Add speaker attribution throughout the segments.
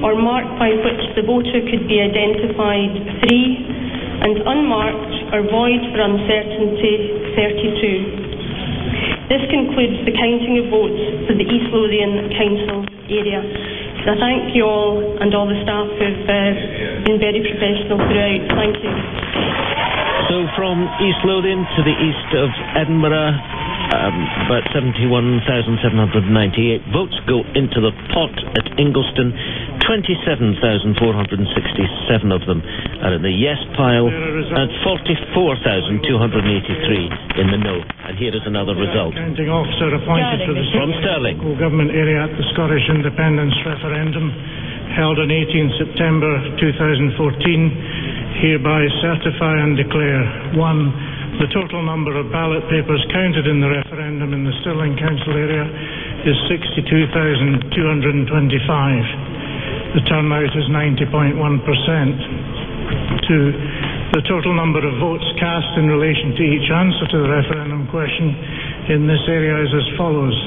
Speaker 1: or mark by which the voter could be identified 3, and unmarked or void for uncertainty 32. This concludes the counting of votes for the East Lothian Council area. So I thank you all and all the staff who've been very professional throughout. Thank you.
Speaker 2: So from East Lothian to the east of Edinburgh, about 71,798 votes go into the pot at Ingliston. 27,467 of them are in the yes pile, and 44,283 in the no. And here is another result.
Speaker 3: Counting officer appointed for the
Speaker 2: from Stirling
Speaker 3: local government area at the Scottish independence referendum held on 18 September 2014, hereby certify and declare: 1. The total number of ballot papers counted in the referendum in the Stirling Council area is 62,225. The turnout is 90.1%. 2. The total number of votes cast in relation to each answer to the referendum question in this area is as follows: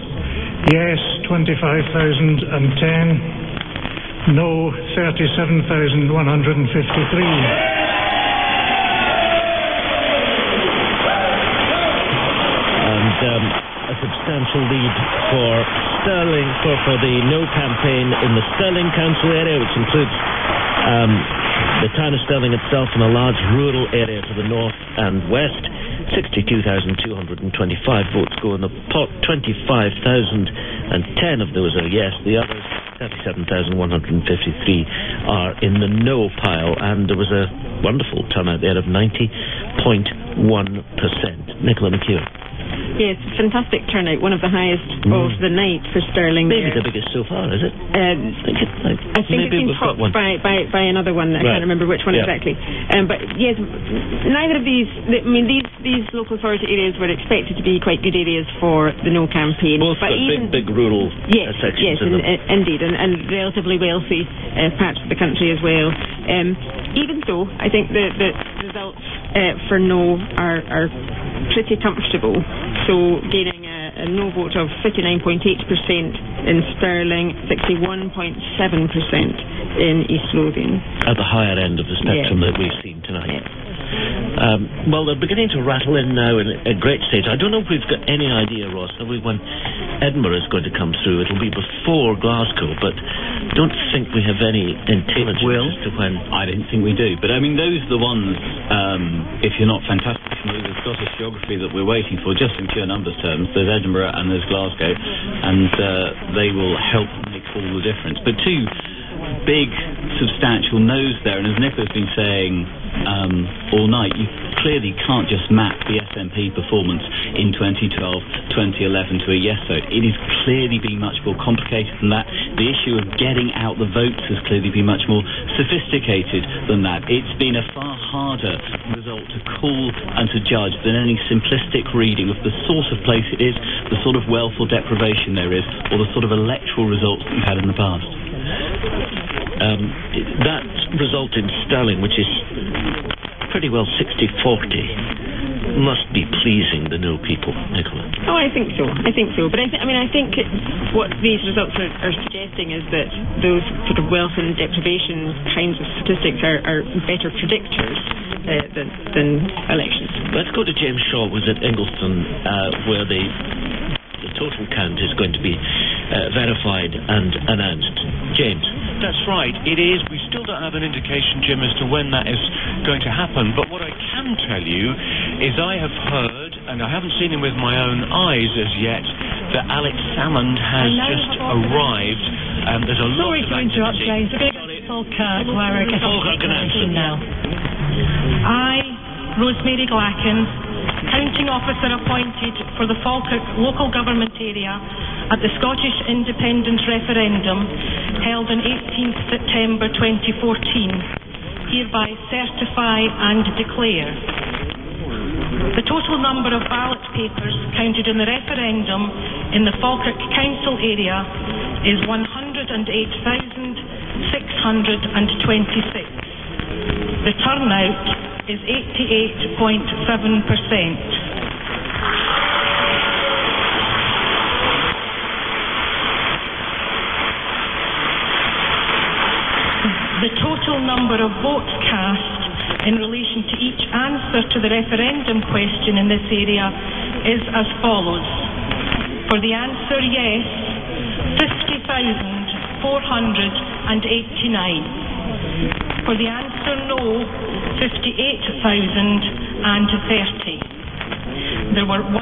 Speaker 3: yes, 25,010. No, 37,153.
Speaker 2: A substantial lead for Stirling, for the no campaign in the Stirling Council area, which includes the town of Stirling itself and a large rural area to the north and west. 62,225 votes go in the pot. 25,010 of those are yes. The others, 37,153, are in the no pile, and there was a wonderful turnout there of 90.1%. Nicola McEwen.
Speaker 4: Yes, fantastic turnout, one of the highest of the night for Stirling.
Speaker 2: Maybe the biggest so far, is it?
Speaker 4: I think it's been topped by another one. I can't remember which one exactly. But yes, neither of these, these local authority areas were expected to be quite good areas for the no campaign.
Speaker 2: Both but big rural sections.
Speaker 4: Yes, indeed, and relatively wealthy parts of the country as well. Even so, I think the results for no are pretty comfortable. So gaining a no vote of 59.8% in Stirling, 61.7% in East Lothian.
Speaker 2: At the higher end of the spectrum that we've seen tonight.
Speaker 4: Yes.
Speaker 2: Well, they're beginning to rattle in now in a great stage. I don't know if we've got any idea, Ross, when Edinburgh is going to come through. It'll be before Glasgow, but don't think we have any intelligence as to when.
Speaker 5: I don't think we do. But I mean, those are the ones, if you're not fantastic familiar with Scottish geography, that we're waiting for, just in pure numbers terms. There's Edinburgh and there's Glasgow, and they will help make all the difference. But two big, substantial no's there, and as Nicola's been saying all night, you clearly can't just map the SNP performance in 2012, 2011 to a yes vote. It is clearly been much more complicated than that. The issue of getting out the votes has clearly been much more sophisticated than that. It's been a far harder result to call and to judge than any simplistic reading of the sort of place it is, the sort of wealth or deprivation there is, or the sort of electoral results that we've had in the past.
Speaker 2: That result in Stirling, which is pretty well 60-40, must be pleasing the no people, Nicola.
Speaker 4: Oh, I think so. But I think what these results are suggesting is that those sort of wealth and deprivation kinds of statistics are better predictors than elections.
Speaker 2: Let's go to James Shaw, who's at Ingliston, where the total count is going to be verified and announced. James.
Speaker 6: That's right, it is. We still don't have an indication, Jim, as to when that is going to happen, but what I can tell you is I have heard, and I haven't seen him with my own eyes as yet, that Alex Salmond has just arrived. There's a lot of activity.
Speaker 7: Sorry to interrupt, James. We're going to Falkirk, where we're getting information now. I, Rosemary Glacken, counting officer appointed for the Falkirk local government area at the Scottish independence referendum held on 18th September 2014, hereby certify and declare the total number of ballot papers counted in the referendum in the Falkirk Council area is 108,626. The turnout is 88.7%. the total number of votes cast in relation to each answer to the referendum question in this area is as follows. For the answer yes, 50,489. For the answer no, 58,030. There were 107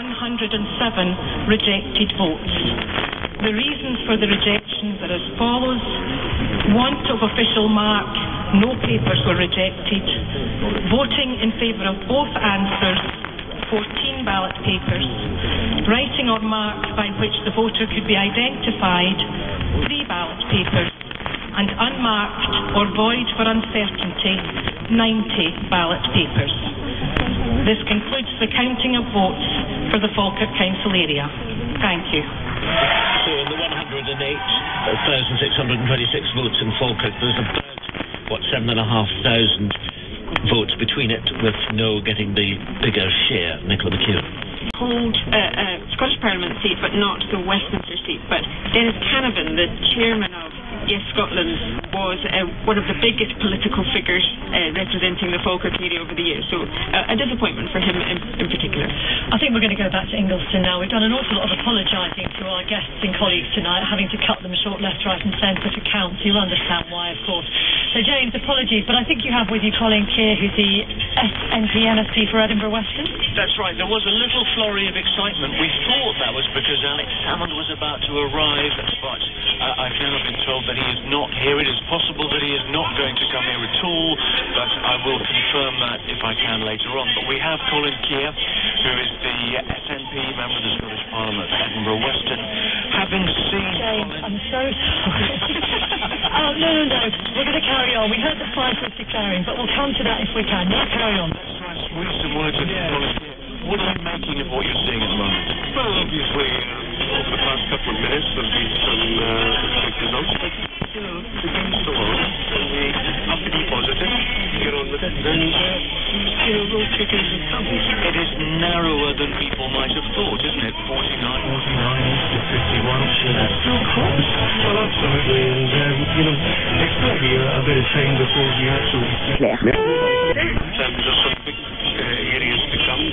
Speaker 7: rejected votes. The reasons for the rejections are as follows. Want of official mark, no papers were rejected. Voting in favour of both answers, 14 ballot papers. Writing or mark by which the voter could be identified, 3 ballot papers. And unmarked or void for uncertainty, 90 ballot papers. This concludes the counting of votes for the Falkirk Council area. Thank you.
Speaker 2: So in the 108,626 votes in Falkirk, there's about, 7,500 votes between it, with no getting the bigger share. Nicola McHugh.
Speaker 4: Hold Scottish Parliament seat, but not the Westminster seat. But Dennis Canavan, the chairman of Yes Scotland, was one of the biggest political figures representing the Falkirk area over the years. So a disappointment for him in particular.
Speaker 8: I think we're going to go back to Ingliston now. We've done an awful lot of apologising to our guests and colleagues tonight, having to cut them short left, right and centre to count. You'll understand why, of course. So James, apologies, but I think you have with you Colin Keir, who's the SNP MSP for Edinburgh Western.
Speaker 6: That's right. There was a little flurry of excitement. We thought that was because Alex Salmond was about to arrive, but I've now been told that he is not here. It is possible that he is not going to come here at all, but I will confirm that if I can later on. But we have Colin Keir, who is the SNP member of the Scottish Parliament for Edinburgh Western. Having seen
Speaker 8: James,
Speaker 6: Colin...
Speaker 8: I'm so sorry. Oh, no. We're going to carry on. We heard the fight was declaring, but we'll come to that if we can. You carry on.
Speaker 6: Let's try and squeeze some words into Colin Keir. What are you making of what you're seeing at the moment?
Speaker 9: Well, obviously, over the past couple of minutes, there have been some big results, but, the game's still on, and we have to be positive, get on with it, and, we'll take it as it comes.
Speaker 6: It is narrower than people might have thought, isn't it? 49 to 51.
Speaker 9: That's still close. Well, absolutely, and, it's going to be a bit of time before we actually... There's some big areas to come,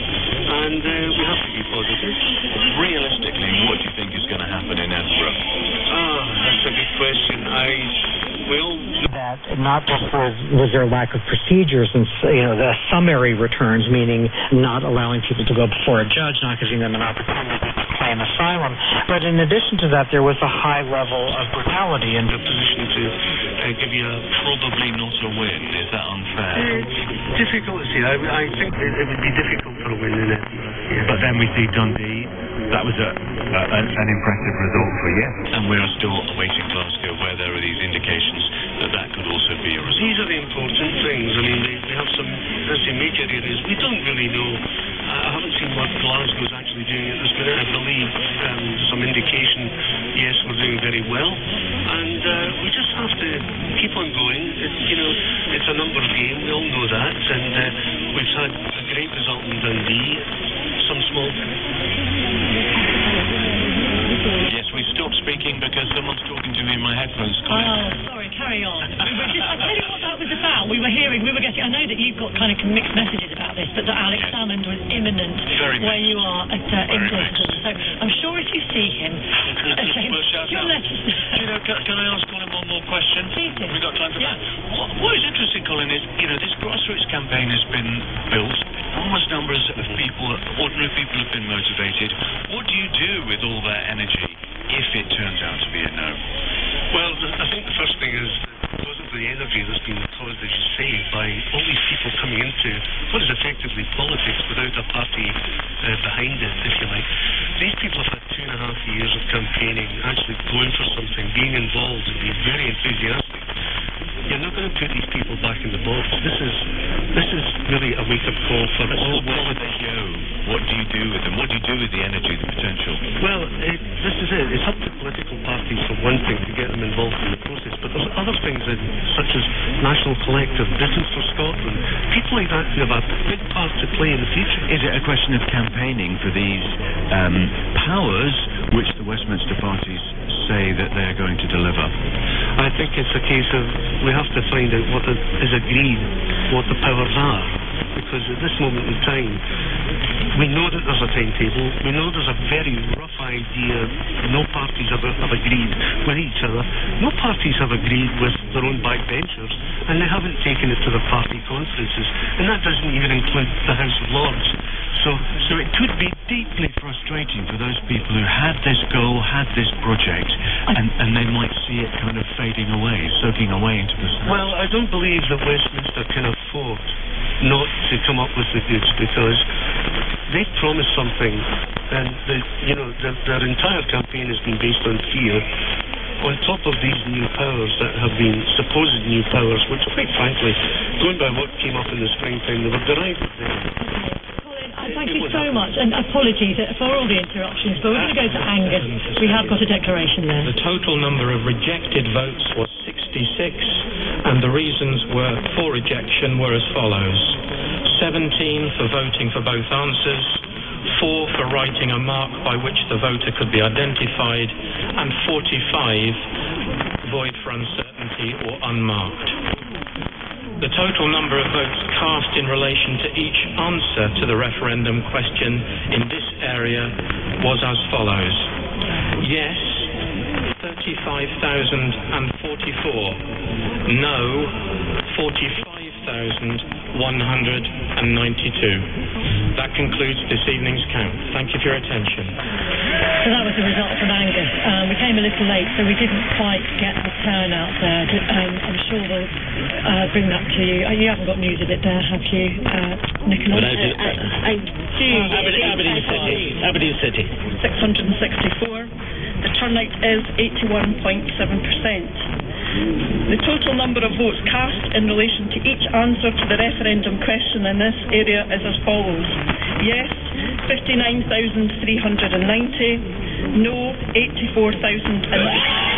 Speaker 9: and we have to be positive.
Speaker 6: Realistically, what do you think is going to happen in Edinburgh?
Speaker 9: That's a good question.
Speaker 10: That not just was there a lack of procedures and the summary returns, meaning not allowing people to go before a judge, not giving them an opportunity to claim asylum, but in addition to that, there was a high level of brutality
Speaker 9: in the position to give you a
Speaker 6: probably not a win. Is that unfair?
Speaker 9: Difficult to see. I think it would be difficult for a win in it. Yeah.
Speaker 6: But then we see Dundee. That was an impressive result for Yes. And we are still awaiting Glasgow, where there are these indications that could also be a result.
Speaker 9: These are the important things. I mean, we have some major areas. We don't really know. I haven't seen what Glasgow is actually doing at this minute. I believe some indication, yes, we're doing very well. And we just have to keep on going. It's a numbers game. We all know that. And we've had a great result in Dundee. Some small...
Speaker 6: Yes, we stopped speaking because someone's talking to me in my headphones, Colin.
Speaker 8: Oh, sorry, carry on. I tell you what that was about. We were getting, I know that you've got kind of mixed messages about this, but that Alex Salmond was imminent where you are at Ingliston. So I'm sure if you see him...
Speaker 6: Can I ask Colin one more question?
Speaker 8: Please do.
Speaker 6: Have we got time for that? What is interesting, Colin, is, this grassroots campaign has been built. Enormous numbers of people, ordinary people, have been motivated. What do you do with all that energy if it turns out to be a no?
Speaker 9: Well, I think the first thing is, because of the energy that's been caused, as you say, by all these people coming into what is effectively politics without a party behind it, if you like. These people have had 2.5 years of campaigning, actually going for something, being involved and being very enthusiastic. You're not going to put these people back in the box. This is really a wake-up call for all
Speaker 6: what they go. What do you do with them? What do you do with the energy, the potential?
Speaker 9: Well, this is it. It's up to political parties, for one thing, to get them involved in the process. But there's other other things such as National Collective Business for Scotland. People like that who have a big part to play in the future.
Speaker 6: Is it a question of campaigning for these powers which the Westminster parties say that they're going to deliver?
Speaker 9: I think it's a case of we have to find out what is agreed, what the powers are. Because at this moment in time, we know that there's a timetable, we know there's a very rough idea, no parties have agreed with each other, no parties have agreed with their own backbenchers, and they haven't taken it to the party conferences, and that doesn't even include the House of Lords.
Speaker 6: So it could be deeply frustrating for those people who had this goal, had this project, and they might see it kind of fading away, soaking away into the snow.
Speaker 9: Well, I don't believe that Westminster can afford not to come up with the goods, because they've promised something, and their entire campaign has been based on fear, on top of these new powers that have been supposed new powers, which quite frankly, going by what came up in the springtime, they were derived with them.
Speaker 8: Thank you so much, and apologies for all the interruptions, but we're going to go to Angus. We have got a declaration there.
Speaker 11: The total number of rejected votes was 66, and the reasons for rejection were as follows: 17 for voting for both answers, 4 for writing a mark by which the voter could be identified, and 45 void for uncertainty or unmarked. The total number of votes cast in relation to each answer to the referendum question in this area was as follows: yes, 35,044, no, 45,192. That concludes this evening's count. Thank you for your attention.
Speaker 8: So that was the result from Angus. We came a little late, so we didn't quite get the turnout there. I'm sure we'll bring that to you. You haven't got news of it there, have you, Nicola?
Speaker 2: I do. Aberdeen City.
Speaker 12: 664. The turnout is 81.7%. The total number of votes cast in relation to each answer to the referendum question in this area is as follows: yes, 59,390, no, 84,090.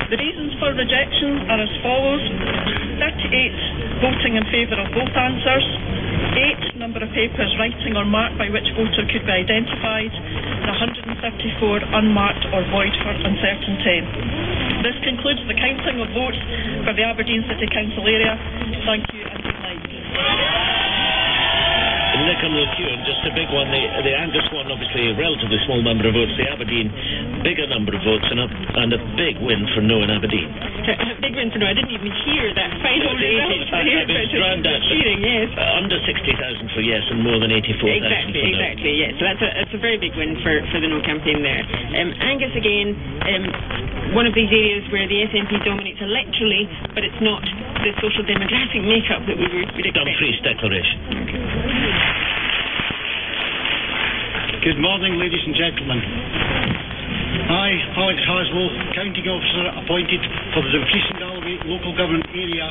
Speaker 12: The reasons for rejection are as follows: 38 voting in favour of both answers, 8 number of papers writing or marked by which voter could be identified, and 134 unmarked or void for uncertainty. This concludes the counting of votes for the Aberdeen City Council area. Thank you and good night.
Speaker 2: Just a big one. The Angus one, obviously, a relatively small number of votes. The Aberdeen, bigger number of votes, and a big win for no in Aberdeen.
Speaker 4: A big win for no. I didn't even hear that final result.
Speaker 2: Cheering,
Speaker 4: yes.
Speaker 2: Under 60,000 for yes, and more than 84,000 for no.
Speaker 4: Exactly. Yes. So that's a very big win for the no campaign there. Angus again. One of these areas where the SNP dominates electorally, but it's not the social demographic makeup that we would expect.
Speaker 2: Dumfries declaration.
Speaker 13: Good morning, ladies and gentlemen. I, Alex Haslow, County Officer appointed for the Dumfries and Galloway local government area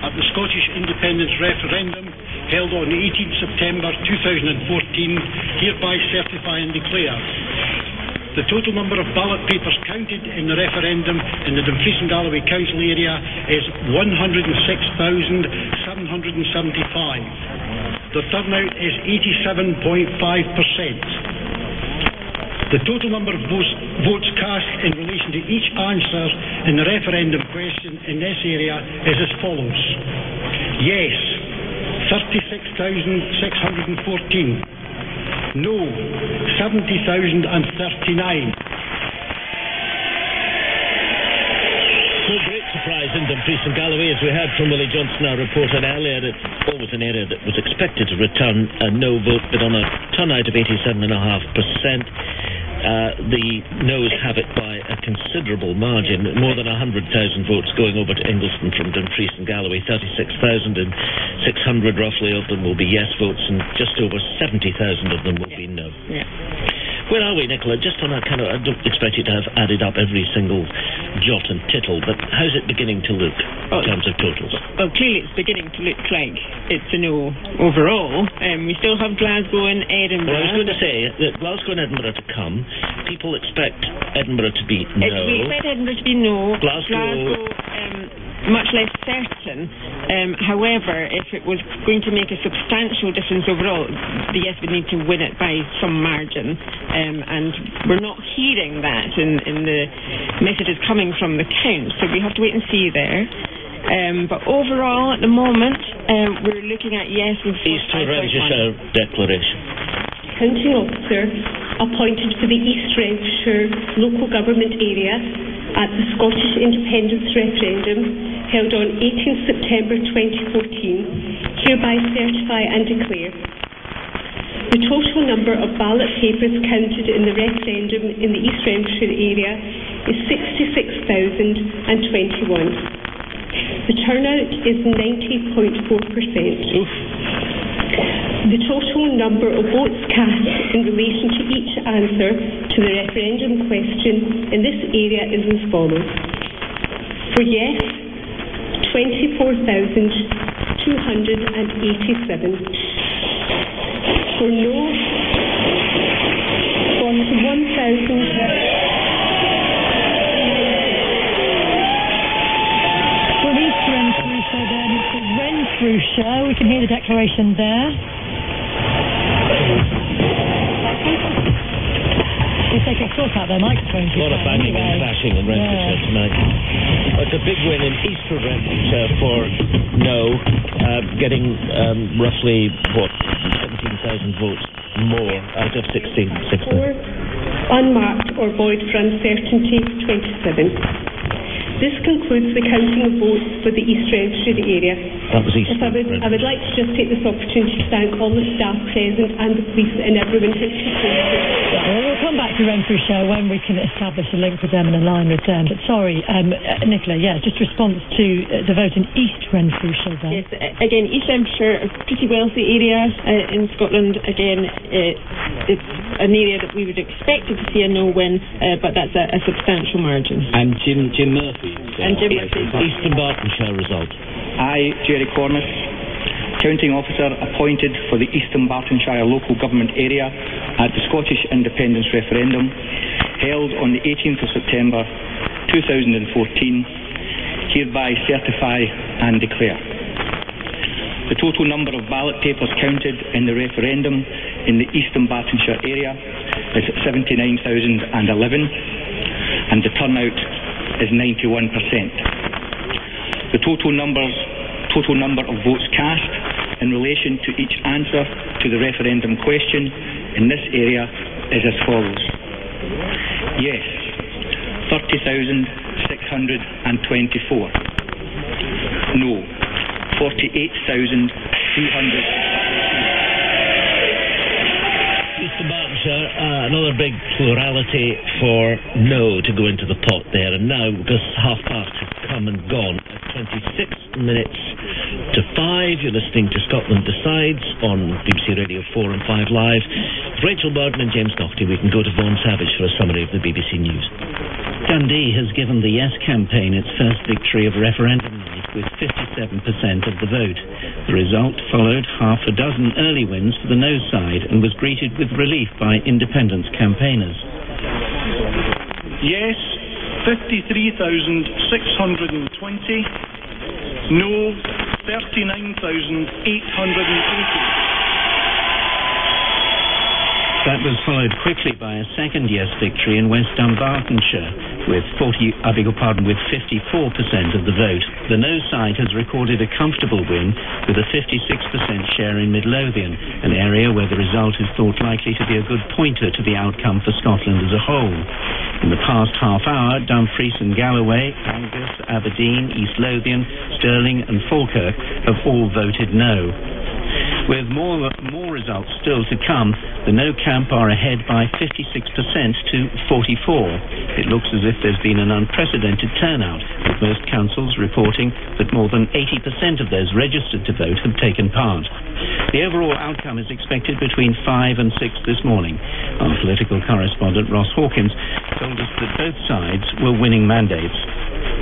Speaker 13: at the Scottish Independence Referendum held on 18 September 2014, hereby certify and declare the total number of ballot papers counted in the referendum in the Dumfries and Galloway Council area is 106,775. The turnout is 87.5%. The total number of votes cast in relation to each answer in the referendum question in this area is as follows: yes, 36,614. No, 70,039.
Speaker 2: No great surprise in Dumfries and Galloway, as we heard from Willie Johnson, our reporter earlier. It's always an area that was expected to return a no vote, but on a turnout of 87.5%. the noes have it by a considerable margin, more than 100,000 votes going over to Ingliston from Dumfries and Galloway. 36,600 roughly of them will be yes votes, and just over 70,000 of them will be no.
Speaker 4: Yeah.
Speaker 2: Where are we, Nicola? Just on that kind of, I don't expect you to have added up every single jot and tittle, but how's it beginning to look in terms of totals?
Speaker 4: Well, clearly it's beginning to look like it's a no overall. We still have Glasgow and Edinburgh.
Speaker 2: Well, I was going to say that Glasgow and Edinburgh to come. People expect Edinburgh to be no.
Speaker 4: We expect Edinburgh to be no.
Speaker 2: Glasgow
Speaker 4: much less certain. However, if it was going to make a substantial difference overall, the yes would need to win it by some margin. And we're not hearing that in the messages coming from the count, so we have to wait and see there. But overall, at the moment, we're looking at yes with
Speaker 2: East Renfrewshire declaration.
Speaker 1: Counting officer appointed for the East Renfrewshire local government area at the Scottish independence referendum held on 18 September 2014 hereby certify and declare the total number of ballot papers counted in the referendum in the East Renfrewshire area is 66,021. The turnout is 90.4%. The total number of votes cast in relation to each answer to the referendum question in this area is as follows. For yes, 24,287. For no, 41,000.
Speaker 8: For East Renfrewshire then, it's for Renfrewshire. We can hear the declaration there. If they could sort out their microphones.
Speaker 2: A lot of banging and clashing in Renfrewshire tonight. It's a big win in East Renfrewshire for no, getting roughly, 17,000 votes more out of 16.
Speaker 1: Unmarked or void for uncertainty, 27. This concludes the counting of votes for the East Renfrewshire area.
Speaker 2: That was East
Speaker 1: I would like to just take this opportunity to thank all the staff present and the police and everyone who participated.
Speaker 8: Well, we'll come back to Renfrewshire when we can establish a link with them and a line with them. But sorry, Nicola, just response to the vote in East Renfrewshire then.
Speaker 4: Yes, again, East Renfrewshire, a pretty wealthy area in Scotland. Again, it's an area that we would expect to see a no win, but that's a substantial margin.
Speaker 5: And Jim Murphy.
Speaker 4: And Jim Murphy.
Speaker 2: East Dunbartonshire result.
Speaker 14: I, Jerry Cornish, counting officer appointed for the East Dunbartonshire local government area at the Scottish independence referendum held on the 18th of September 2014, hereby certify and declare the total number of ballot papers counted in the referendum in the East Dunbartonshire area is 79,011 and the turnout is 91%. The total number of votes cast in relation to each answer to the referendum question in this area is as follows. Yes, 30,624. No, 48,300.
Speaker 2: East Dunbartonshire, another big plurality for no to go into the pot there, and now, because half past has come and gone, at 26 minutes to 5, you're listening to Scotland Decides on BBC Radio 4 and 5 Live. With Rachel Bowden and James Doherty, we can go to Vaughan Savage for a summary of the BBC News.
Speaker 15: Dundee has given the Yes campaign its first victory of referendum night with 57% of the vote. The result followed half a dozen early wins for the No side and was greeted with relief by independence campaigners.
Speaker 16: Yes, 53,620. No, 39,880.
Speaker 15: That was followed quickly by a second Yes victory in West Dunbartonshire with 54% of the vote. The No side has recorded a comfortable win with a 56% share in Midlothian, an area where the result is thought likely to be a good pointer to the outcome for Scotland as a whole. In the past half hour, Dumfries and Galloway, Angus, Aberdeen, East Lothian, Stirling and Falkirk have all voted no. With more results still to come, the no camp are ahead by 56% to 44. It looks as if there's been an unprecedented turnout, with most councils reporting that more than 80% of those registered to vote have taken part. The overall outcome is expected between 5 and 6 this morning. Our political correspondent Ross Hawkins told us that both sides were winning mandates.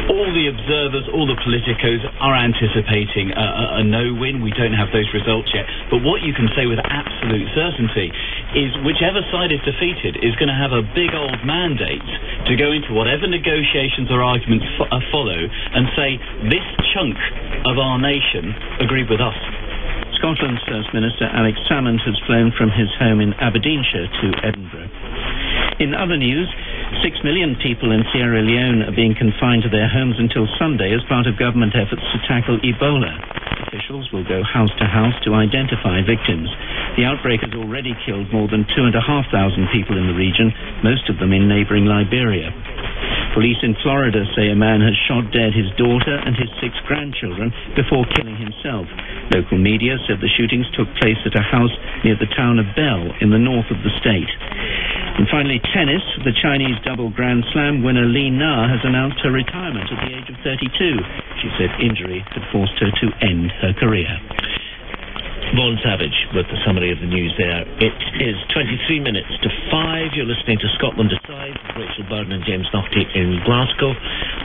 Speaker 5: All the observers, all the politicos are anticipating a no-win. We don't have those results yet. But what you can say with absolute certainty is whichever side is defeated is going to have a big old mandate to go into whatever negotiations or arguments follow and say, this chunk of our nation agreed with us.
Speaker 15: Scotland's First Minister Alex Salmond has flown from his home in Aberdeenshire to Edinburgh. In other news, 6 million people in Sierra Leone are being confined to their homes until Sunday as part of government efforts to tackle Ebola. Officials will go house to house to identify victims. The outbreak has already killed more than 2,500 people in the region, most of them in neighbouring Liberia. Police in Florida say a man has shot dead his daughter and his 6 grandchildren before killing himself. Local media said the shootings took place at a house near the town of Bell in the north of the state. And finally, tennis. The Chinese double Grand Slam winner Li Na has announced her retirement at the age of 32. She said injury had forced her to end her career.
Speaker 2: Vaughan Savage with the summary of the news there. It is 23 minutes to 5. You're listening to Scotland Decides with Rachel Bowden and James Naughtie in Glasgow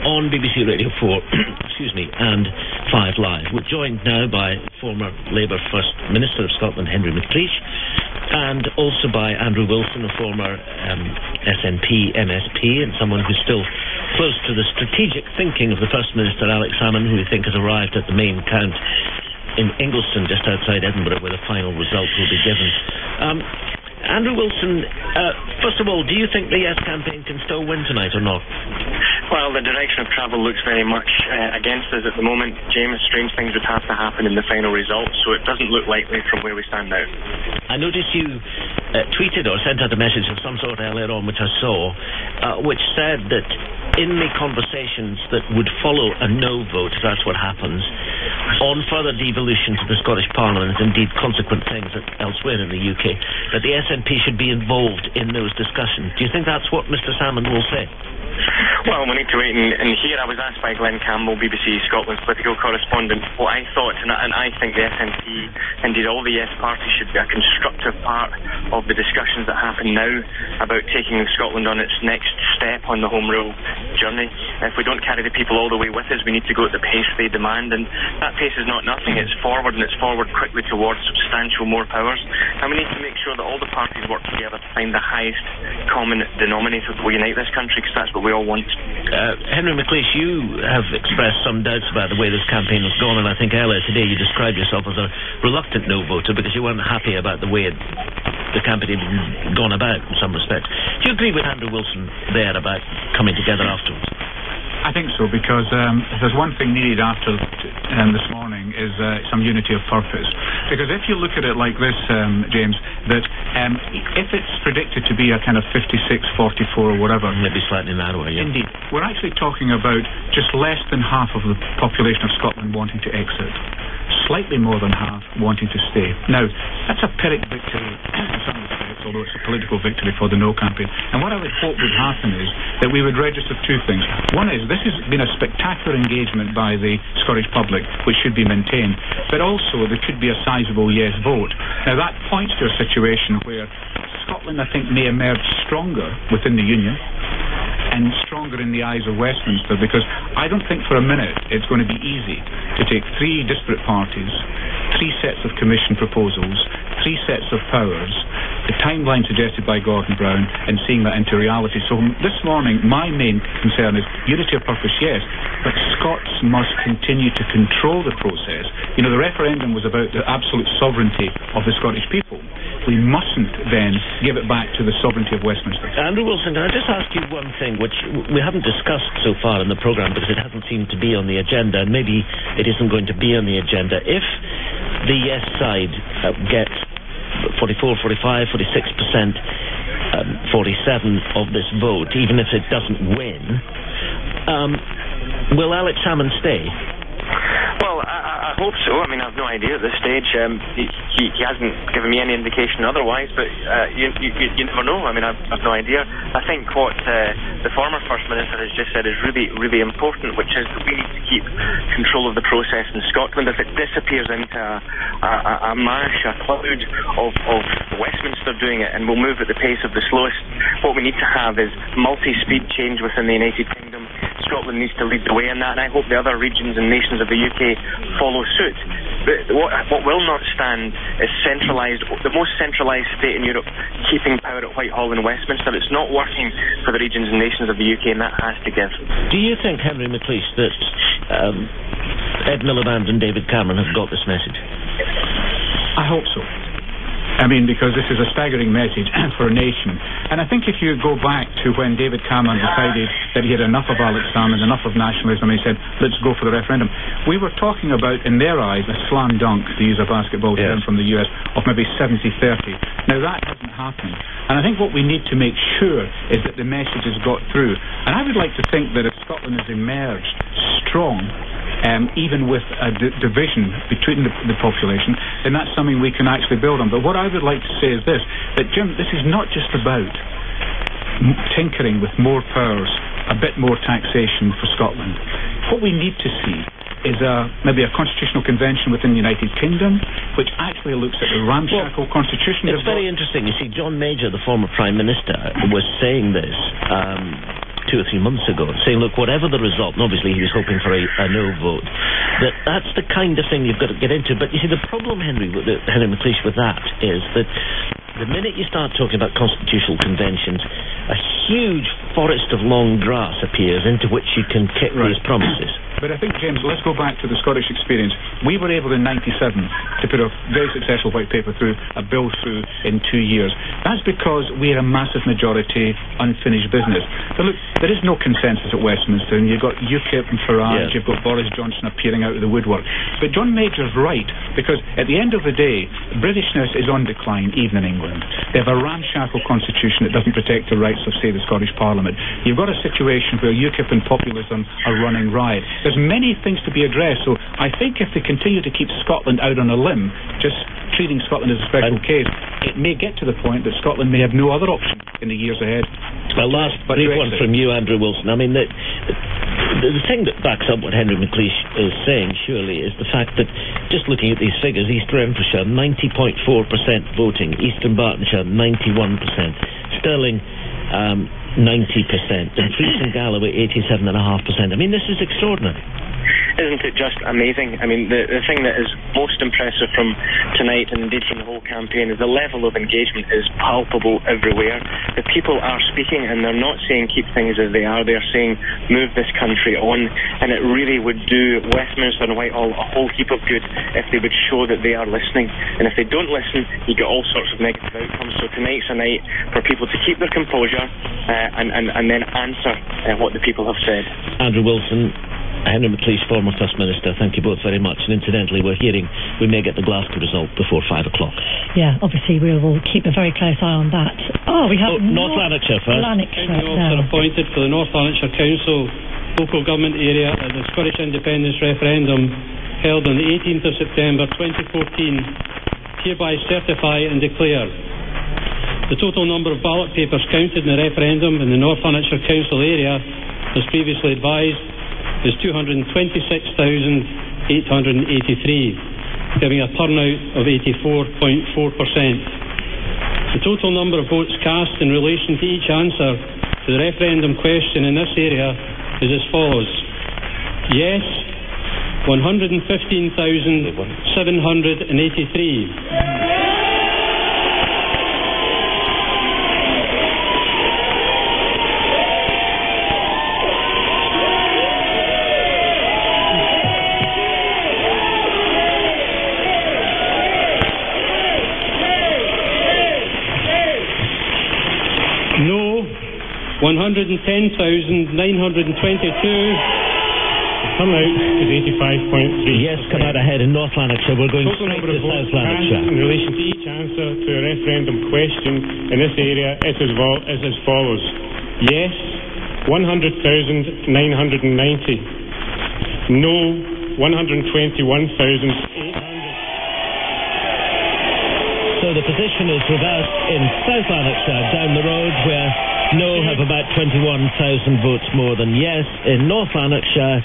Speaker 2: on BBC Radio 4 and 5 Live. We're joined now by former Labour First Minister of Scotland Henry McLeish and also by Andrew Wilson, a former SNP MSP and someone who's still close to the strategic thinking of the First Minister Alex Salmond, who we think has arrived at the main count in Ingliston, just outside Edinburgh, where the final result will be given. Andrew Wilson, first of all, do you think the Yes campaign can still win tonight or not?
Speaker 17: Well, the direction of travel looks very much against us at the moment. James, strange things would have to happen in the final result, so it doesn't look likely from where we stand now.
Speaker 2: I noticed you tweeted or sent out a message of some sort earlier on, which I saw, which said that in the conversations that would follow a no vote, if that's what happens, on further devolution to the Scottish Parliament, indeed consequent things elsewhere in the UK, that the SNP should be involved in those discussions. Do you think that's what Mr. Salmond will say?
Speaker 17: Well, we need to wait and hear. I was asked by Glenn Campbell, BBC Scotland's political correspondent, what I thought, and I think the SNP, indeed all the Yes parties, should be a constructive part of the discussions that happen now about taking Scotland on its next step on the Home Rule journey. If we don't carry the people all the way with us, we need to go at the pace they demand, and that pace is not nothing. It's forward, and it's forward quickly towards substantial more powers, and we need to make sure that all the parties work together to find the highest common denominator that will unite this country, because that's what we all want.
Speaker 2: Henry McLeish, you have expressed some doubts about the way this campaign has gone, and I think earlier today you described yourself as a reluctant no voter because you weren't happy about the way the campaign had gone about in some respects. Do you agree with Andrew Wilson there about coming together afterwards?
Speaker 18: I think so, because if there's one thing needed after this morning is some unity of purpose. Because if you look at it like this, James, that if it's predicted to be a kind of 56-44 or whatever,
Speaker 2: maybe slightly narrower, yeah.
Speaker 18: Indeed, we're actually talking about just less than half of the population of Scotland wanting to exit, slightly more than half wanting to stay. Now, that's a Pyrrhic victory in some respects, although it's a political victory for the no campaign. And what I would hope would happen is that we would register two things. One is, this has been a spectacular engagement by the Scottish public, which should be maintained, but also there could be a sizable yes vote. Now, that points to a situation where Scotland, I think, may emerge stronger within the Union and stronger in the eyes of Westminster, because I don't think for a minute it's going to be easy to take 3 disparate parties, 3 sets of commission proposals, 3 sets of powers, the timeline suggested by Gordon Brown, and seeing that into reality. So this morning, my main concern is unity of purpose, yes, but Scots must continue to control the process. You know, the referendum was about the absolute sovereignty of the Scottish people. We mustn't then give it back to the sovereignty of Westminster.
Speaker 2: Andrew Wilson, can I just ask you one thing, which we haven't discussed so far in the programme because it hasn't seemed to be on the agenda, and maybe it isn't going to be on the agenda. If the Yes side gets 44, 45, 46%, 47 of this vote, even if it doesn't win, will Alex Salmond stay?
Speaker 17: Well, I hope so. I mean, I've no idea at this stage. He hasn't given me any indication otherwise, but you never know. I mean, I've no idea. I think what the former First Minister has just said is really, really important, which is that we need to keep control of the process in Scotland. If it disappears into a mash, a cloud of Westminster doing it, and we'll move at the pace of the slowest, what we need to have is multi-speed change within the United Kingdom. Scotland needs to lead the way in that, and I hope the other regions and nations of the UK follow suit. But what will not stand is the most centralised state in Europe keeping power at Whitehall and Westminster. It's not working for the regions and nations of the UK, and that has to give.
Speaker 2: Do you think, Henry McLeish, that Ed Miliband and David Cameron have got this message?
Speaker 18: I hope so. I mean, because this is a staggering message for a nation. And I think if you go back to when David Cameron decided that he had enough of Alex Salmond, enough of nationalism, and he said, let's go for the referendum, we were talking about, in their eyes, a slam dunk, to use a basketball term from the US, of maybe 70-30. Now, that hasn't happened. And I think what we need to make sure is that the message has got through. And I would like to think that if Scotland has emerged strong, even with a division between the population, then that's something we can actually build on. But what I would like to say is this, that Jim, this is not just about tinkering with more powers, a bit more taxation for Scotland. What we need to see is maybe a constitutional convention within the United Kingdom, which actually looks at the ramshackle constitution.
Speaker 2: It's very interesting. You see, John Major, the former Prime Minister, was saying this 2 or 3 months ago, saying, look, whatever the result, and obviously he was hoping for a no vote, that's the kind of thing you've got to get into. But you see, the problem, Henry McLeish, with that is that the minute you start talking about constitutional conventions, a huge forest of long grass appears into which you can kick these promises.
Speaker 18: But I think, James, let's go back to the Scottish experience. We were able in 97 to put a very successful white paper through, a bill through in 2 years. That's because we had a massive majority unfinished business. But look, there is no consensus at Westminster, and you've got UKIP and Farage, you've got Boris Johnson appearing out of the woodwork. But John Major's right, because at the end of the day, Britishness is on decline, even in England. They have a ramshackle constitution that doesn't protect the rights of, say, the Scottish Parliament. You've got a situation where UKIP and populism are running riot. There's many things to be addressed, so I think if they continue to keep Scotland out on a limb, just treating Scotland as a special case, it may get to the point that Scotland may have no other option in the years ahead.
Speaker 2: Well, last brief one from you, Andrew Wilson. I mean, the thing that backs up what Henry McLeish is saying, surely, is the fact that, just looking at these figures, East Renfrewshire, 90.4% voting, East Dunbartonshire, 91%, Stirling, 90%, Dumfries and Galloway, 87.5%. I mean, this is extraordinary.
Speaker 17: Isn't it just amazing? I mean, the thing that is most impressive from tonight, and indeed from the whole campaign, is the level of engagement is palpable everywhere. The people are speaking, and they're not saying keep things as they are. They're saying move this country on, and it really would do Westminster and Whitehall a whole heap of good if they would show that they are listening. And if they don't listen, you get all sorts of negative outcomes. So tonight's a night for people to keep their composure and then answer what the people have said.
Speaker 2: Andrew Wilson, Henry McLeish, former First Minister, thank you both very much. And incidentally, we may get the Glasgow result before 5 o'clock.
Speaker 8: Yeah, obviously we will keep a very close eye on that. We have
Speaker 2: North Lanarkshire first.
Speaker 8: Lanarkshire
Speaker 19: are appointed for the North Lanarkshire Council local government area at the Scottish independence referendum held on the 18th of September 2014, hereby certify and declare the total number of ballot papers counted in the referendum in the North Lanarkshire Council area, as previously advised, is 226,883, giving a turnout of 84.4%. The total number of votes cast in relation to each answer to the referendum question in this area is as follows: yes, 115,783. No, 110,922.
Speaker 20: Turnout is 85.3.
Speaker 2: Yes, come out ahead in North Lanarkshire. We're going straight to South Lanarkshire.
Speaker 20: In relation to each answer to a referendum question in this area is as follows: yes, 100,990. No, 121,800.
Speaker 2: So the position is reversed in South Lanarkshire, down the road, where no have about 21,000 votes more than yes. In North Lanarkshire,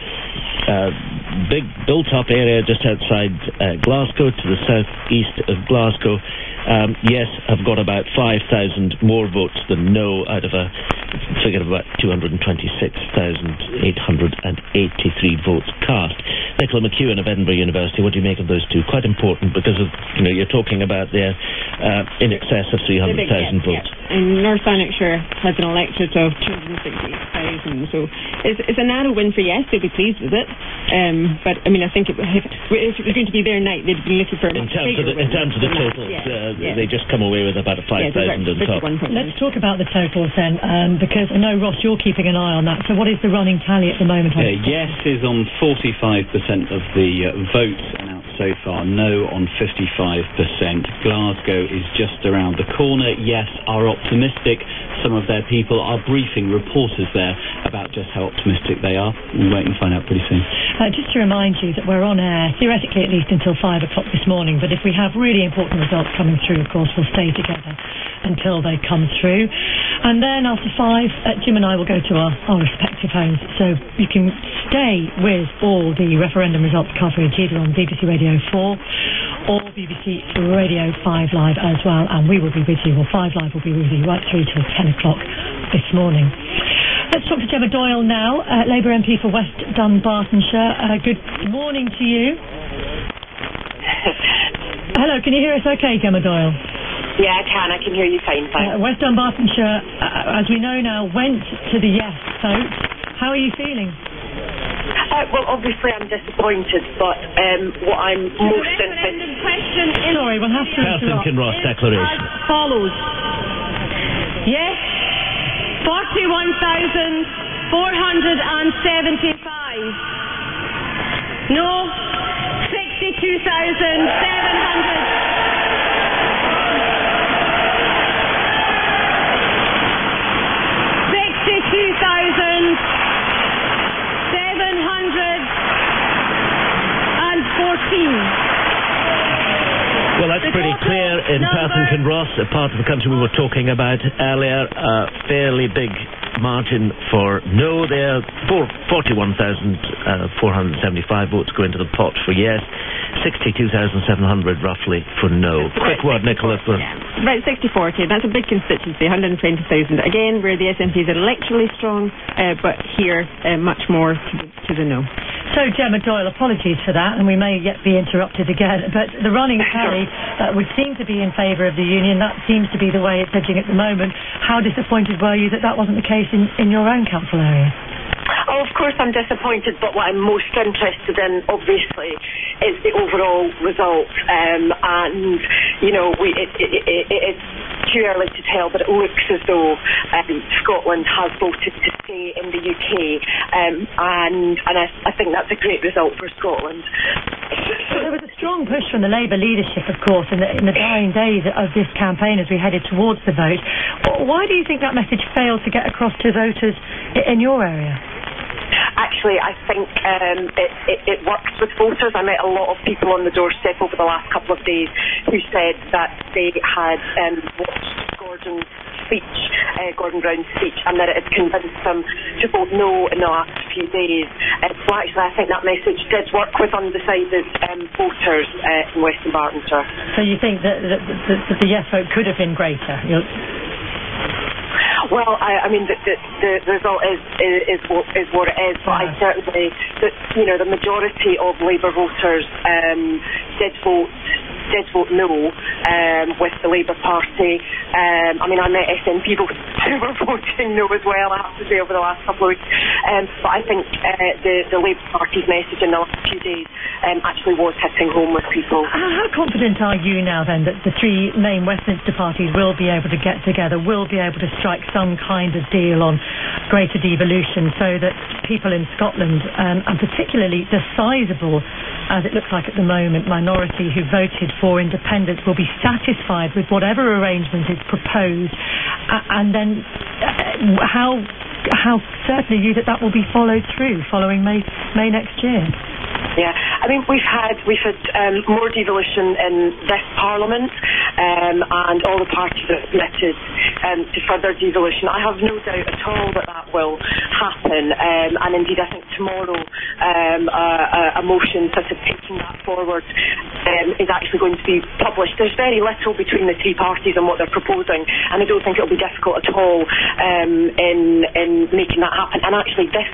Speaker 2: big built-up area just outside Glasgow, to the south-east of Glasgow, yes have got about 5,000 more votes than no, out of a figure of about 226,883 votes cast. Nicola McEwen of Edinburgh University, what do you make of those two? Quite important, because of, you're talking about there in excess of 300,000 votes.
Speaker 4: And North Lanarkshire has an electorate of 268,000, so it's a narrow win for yes. They'll be pleased with it, but I mean, I think if it was going to be their night, they'd be looking for a much bigger win. In terms of the totals, they just come away with about a 5,000 on top.
Speaker 8: Let's talk about the totals then, because I know, Ross, you're keeping an eye on that. So what is the running tally at the moment?
Speaker 5: Yes is on 45% of the votes announced so far, no on 55%. Glasgow is just around the corner. Yes are optimistic. Some of their people are briefing reporters there about just how optimistic they are. We'll wait and find out pretty soon.
Speaker 8: Just to remind you that we're on air, theoretically at least until 5 o'clock this morning, but if we have really important results coming through, of course, we'll stay together until they come through. And then after 5, Jim and I will go to our respective homes. So you can stay with all the referendum results coverage either on BBC Radio 4 or BBC Radio 5 Live as well, and we will be with you, or 5 Live will be with you right through till 10 o'clock this morning. Let's talk to Gemma Doyle now, Labour MP for West Dunbartonshire. Good morning to you. Hello, can you hear us okay, Gemma Doyle?
Speaker 21: Yeah, I can. I can hear you fine.
Speaker 8: West Dunbartonshire, as we know now, went to the yes vote. How are you feeling?
Speaker 21: Well, obviously I'm disappointed, but what I'm most interested...
Speaker 8: Sorry, we'll have to interrupt.
Speaker 2: Duncan-Ross declaration.
Speaker 21: As follows. Yes, 41,475. No, 62,700.
Speaker 2: 714. Well, that's pretty clear in Perth and Kinross, a part of the country we were talking about earlier. A fairly big margin for no there. 41,475 votes go into the pot for yes. 62,700 roughly for no. Quick word, Nicola.
Speaker 4: About 60-40. That's a big constituency, 120,000. Again, where the SNPs are electorally strong, but here much more to the no.
Speaker 8: So, Gemma Doyle, apologies for that, and we may yet be interrupted again, but the running tally would seem to be in favour of the union. That seems to be the way it's edging at the moment. How disappointed were you that that wasn't the case in your own council area?
Speaker 21: Oh, of course I'm disappointed, but what I'm most interested in, obviously, is the overall result. And, you know, it's too early to tell, but it looks as though Scotland has voted to stay in the UK. And I think that's a great result for Scotland.
Speaker 8: There was a strong push from the Labour leadership, of course, in the dying days of this campaign as we headed towards the vote. Why do you think that message failed to get across to voters in your area?
Speaker 21: Actually, I think it works with voters. I met a lot of people on the doorstep over the last couple of days who said that they had watched Gordon Brown's speech, and that it had convinced them to vote no in the last few days. So actually, I think that message did work with undecided voters in West Dunbartonshire.
Speaker 8: So you think that the yes vote could have been greater?
Speaker 21: Well, I mean, the result is what it is, but I certainly, the majority of Labour voters did vote no with the Labour Party. I mean, I met SNP voters who were voting no as well, I have to say, over the last couple of weeks. But I think the Labour Party's message in the last few days actually was hitting home with people.
Speaker 8: How confident are you now, then, that the three main Westminster parties will be able to get together, will be able to strike some kind of deal on greater devolution, so that people in Scotland, and particularly the sizeable, as it looks like at the moment, minority who voted for independence, will be satisfied with whatever arrangement is proposed? And then how certain are you that will be followed through following May next year?
Speaker 21: Yeah, I mean we've had more devolution in this Parliament, and all the parties are committed to further devolution. I have no doubt at all that will happen, and indeed I think tomorrow a motion sort of taking that forward is actually going to be published. There's very little between the three parties on what they're proposing, and I don't think it'll be difficult at all in making that happen. And actually, this,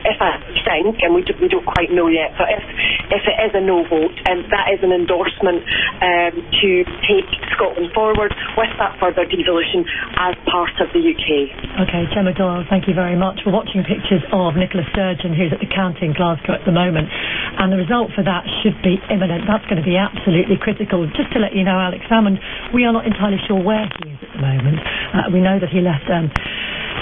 Speaker 21: if I think, and we don't quite know yet, but if it is a no vote, that is an endorsement to take Scotland forward with that further devolution as part of the UK.
Speaker 8: Okay, Gemma Doyle, thank you very much. We're watching pictures of Nicola Sturgeon, who's at the county in Glasgow at the moment, and the result for that should be imminent. That's going to be absolutely critical. Just to let you know, Alex Salmond, we are not entirely sure where he is at the moment. We know that he left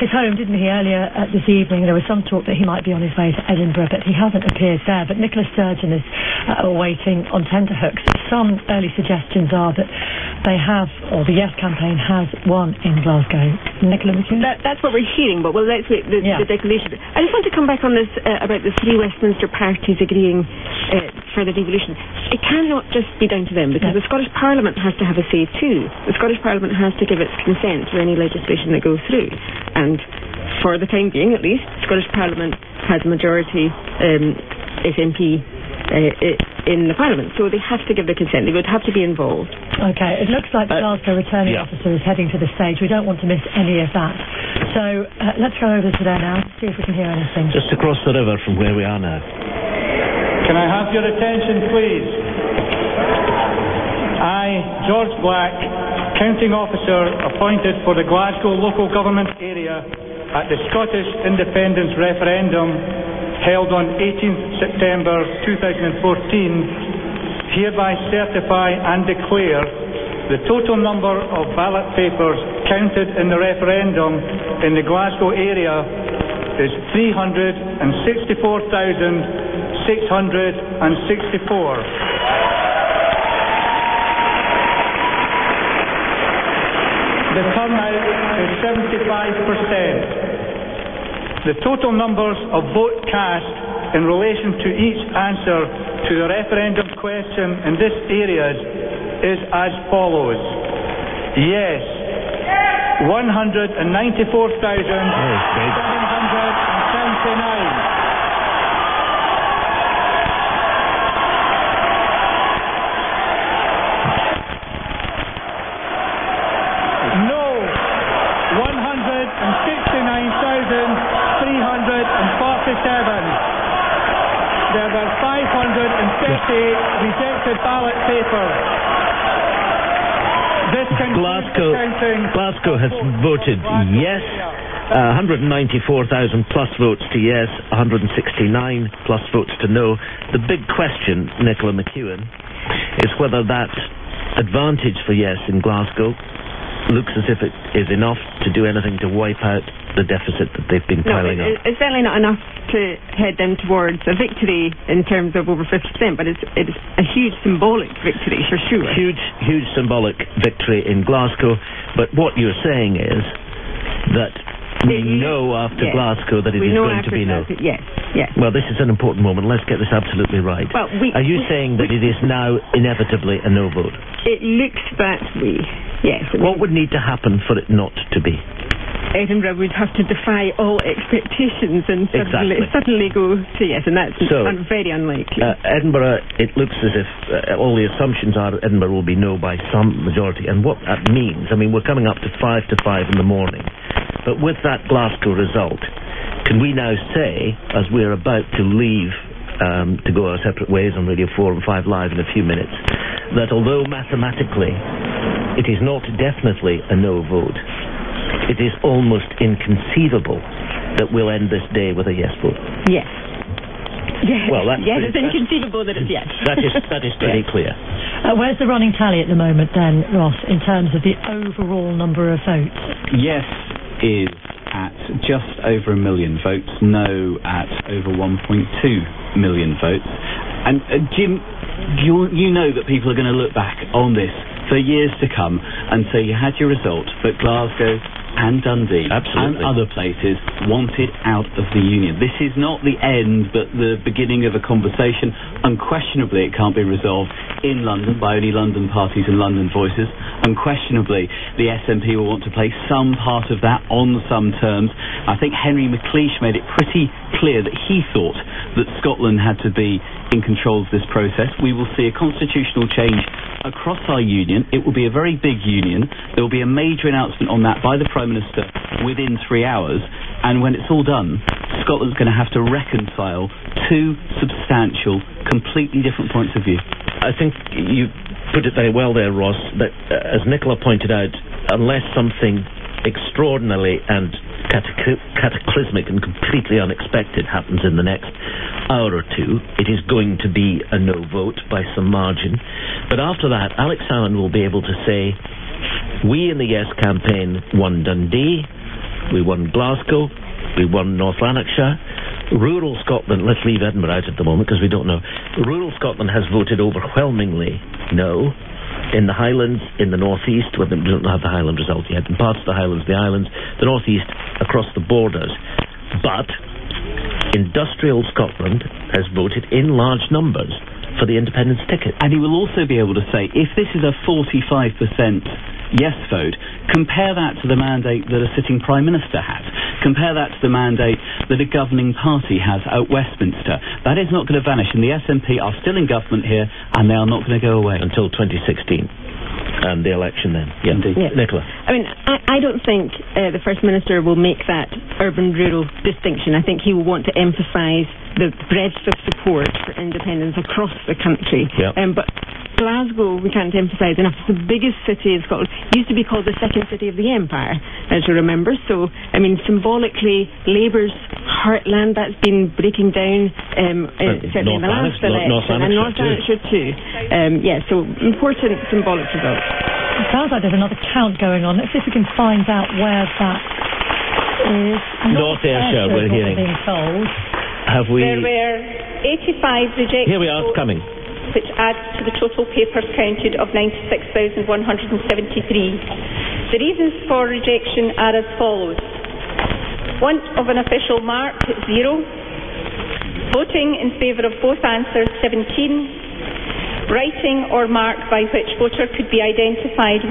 Speaker 8: his home, didn't he, earlier this evening. There was some talk that he might be on his way to Edinburgh, but he hasn't appeared there. But Nicola Sturgeon is waiting on tenterhooks. Some early suggestions are that they have, or the Yes campaign has won in Glasgow. Nicola McEwen?
Speaker 4: That's what we're hearing, but let's wait the declaration. I just want to come back on this about the three Westminster parties agreeing for the devolution. It cannot just be down to them, because the Scottish Parliament has to have a say too. The Scottish Parliament has to give its consent to any legislation that goes through. And for the time being, at least, the Scottish Parliament has a majority SNP in the Parliament, so they have to give the consent. They would have to be involved.
Speaker 8: Okay, it looks like the Glasgow returning officer is heading to the stage. We don't want to miss any of that. So let's go over to there now, see if we can hear anything.
Speaker 2: Just across the river from where we are now.
Speaker 3: Can I have your attention, please? I, George Black, counting officer appointed for the Glasgow local government area at the Scottish independence referendum held on 18th September 2014, hereby certify and declare the total number of ballot papers counted in the referendum in the Glasgow area is 364,664. The turnout is 75%. The total numbers of votes cast in relation to each answer to the referendum question in this area is as follows. Yes, 194,779. There were 558 rejected ballot papers.
Speaker 2: Glasgow has voted yes. 194,000 plus votes to yes, 169 plus votes to no. The big question, Nicola McEwen, is whether that advantage for yes in Glasgow looks as if it is enough to do anything to wipe out the deficit that they've been piling up.
Speaker 4: It's certainly not enough to head them towards a victory in terms of over 50%, but it's a huge symbolic victory for sure.
Speaker 2: Huge symbolic victory in Glasgow, but what you're saying is that we know after Glasgow that it is going to be no.
Speaker 4: Yes.
Speaker 2: Well, this is an important moment. Let's get this absolutely right.
Speaker 4: Well,
Speaker 2: are you saying that it is now inevitably a no vote?
Speaker 4: It looks that way, yes.
Speaker 2: What would need to happen for it not to be?
Speaker 4: Edinburgh would have to defy all expectations and suddenly go to yes, and that's very unlikely.
Speaker 2: Edinburgh, it looks as if all the assumptions are that Edinburgh will be no by some majority, and what that means, I mean, we're coming up to 5 to 5 in the morning, but with that Glasgow result, can we now say, as we're about to leave to go our separate ways on Radio 4 and 5 Live in a few minutes, that although mathematically it is not definitely a no vote, it is almost inconceivable that we'll end this day with a yes vote?
Speaker 4: Yes.
Speaker 2: Well,
Speaker 4: it's inconceivable that it's yes.
Speaker 2: That is pretty clear.
Speaker 8: Where's the running tally at the moment then, Ross, in terms of the overall number of votes?
Speaker 22: Yes is at just over 1 million votes, no at over 1.2 million votes. And Jim, you know that people are going to look back on this for years to come and say you had your result, but Glasgow and Dundee
Speaker 2: Absolutely.
Speaker 22: and other places wanted out of the Union. This is not the end, but the beginning of a conversation. Unquestionably, it can't be resolved in London by only London parties and London voices. Unquestionably, the SNP will want to play some part of that on some terms. I think Henry McLeish made it pretty clear that he thought that Scotland had to be in control of this process. We will see a constitutional change across our union. It will be a very big union. There will be a major announcement on that by the Prime Minister within 3 hours, and when it's all done, Scotland's going to have to reconcile two substantial, completely different points of view.
Speaker 2: I think you put it very well there, Ross, that as Nicola pointed out, unless something extraordinarily and cataclysmic and completely unexpected happens in the next hour or two, it is going to be a no vote by some margin. But after that, Alex Salmond will be able to say, we in the Yes campaign won Dundee, we won Glasgow, we won North Lanarkshire. Rural Scotland, let's leave Edinburgh out at the moment because we don't know. Rural Scotland has voted overwhelmingly no. In the Highlands, in the North East, well, we don't have the Highland result yet, in parts of the Highlands, the Islands, the North East, across the borders. But industrial Scotland has voted in large numbers for the independence ticket.
Speaker 22: And he will also be able to say, if this is a 45% yes vote, compare that to the mandate that a sitting Prime Minister has. Compare that to the mandate that a governing party has at Westminster. That is not going to vanish, and the SNP are still in government here, and they are not going to go away.
Speaker 2: Until 2016. And the election then. Yeah.
Speaker 22: Indeed.
Speaker 4: Yeah.
Speaker 2: Nicola.
Speaker 4: I mean, I don't think the First Minister will make that urban-rural distinction. I think he will want to emphasise the breadth of support for independence across the country.
Speaker 2: Yeah.
Speaker 4: But Glasgow, we can't emphasise enough, it's the biggest city in Scotland. It used to be called the second city of the empire, as you remember. So, I mean, symbolically, Labour's heartland, that's been breaking down, certainly in the last election, and North Lanarkshire too. So important symbolic results.
Speaker 8: It sounds like there's another count going on. Let's see if we can find out where that is.
Speaker 2: North Ayrshire, we're hearing.
Speaker 8: Being told.
Speaker 2: Have we...
Speaker 1: There were 85 rejected
Speaker 2: Here we are, it's coming.
Speaker 1: which adds to the total papers counted of 96,173. The reasons for rejection are as follows. Want of an official mark, 0. Voting in favour of both answers, 17. Writing or mark by which voter could be identified, 1.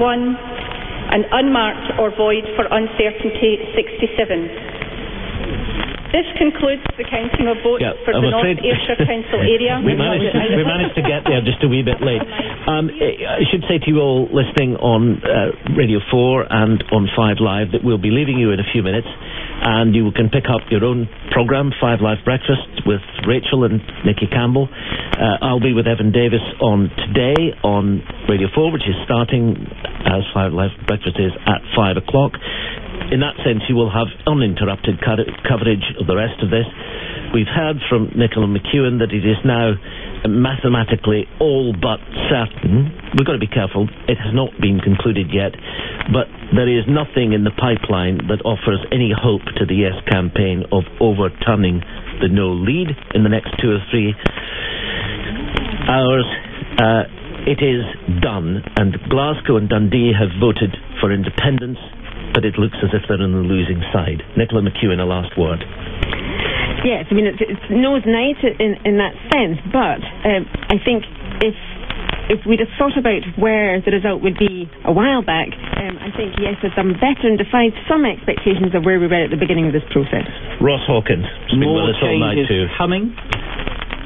Speaker 1: And unmarked or void for uncertainty, 67. This concludes the counting of votes for the North Ayrshire Council area.
Speaker 2: we managed to get there just a wee bit late. I should say to you all listening on Radio 4 and on 5 Live that we'll be leaving you in a few minutes, and you can pick up your own programme, 5 Live Breakfast, with Rachel and Nicky Campbell. I'll be with Evan Davis on Today on Radio 4, which is starting, as 5 Live Breakfast is, at 5 o'clock. In that sense, you will have uninterrupted coverage of the rest of this. We've heard from Nicola McEwen that it is now mathematically all but certain. We've got to be careful. It has not been concluded yet, but there is nothing in the pipeline that offers any hope to the Yes campaign of overturning the no lead in the next 2 or 3 hours. It is done, and Glasgow and Dundee have voted for independence, but it looks as if they're on the losing side. Nicola McEwen, a last word.
Speaker 4: Yes, I mean, it's nose night in that sense, but I think if we'd have thought about where the result would be a while back, I think Yes has done better and defied some expectations of where we were at the beginning of this process.
Speaker 2: Ross Hawkins has been with us all night too.
Speaker 22: Coming.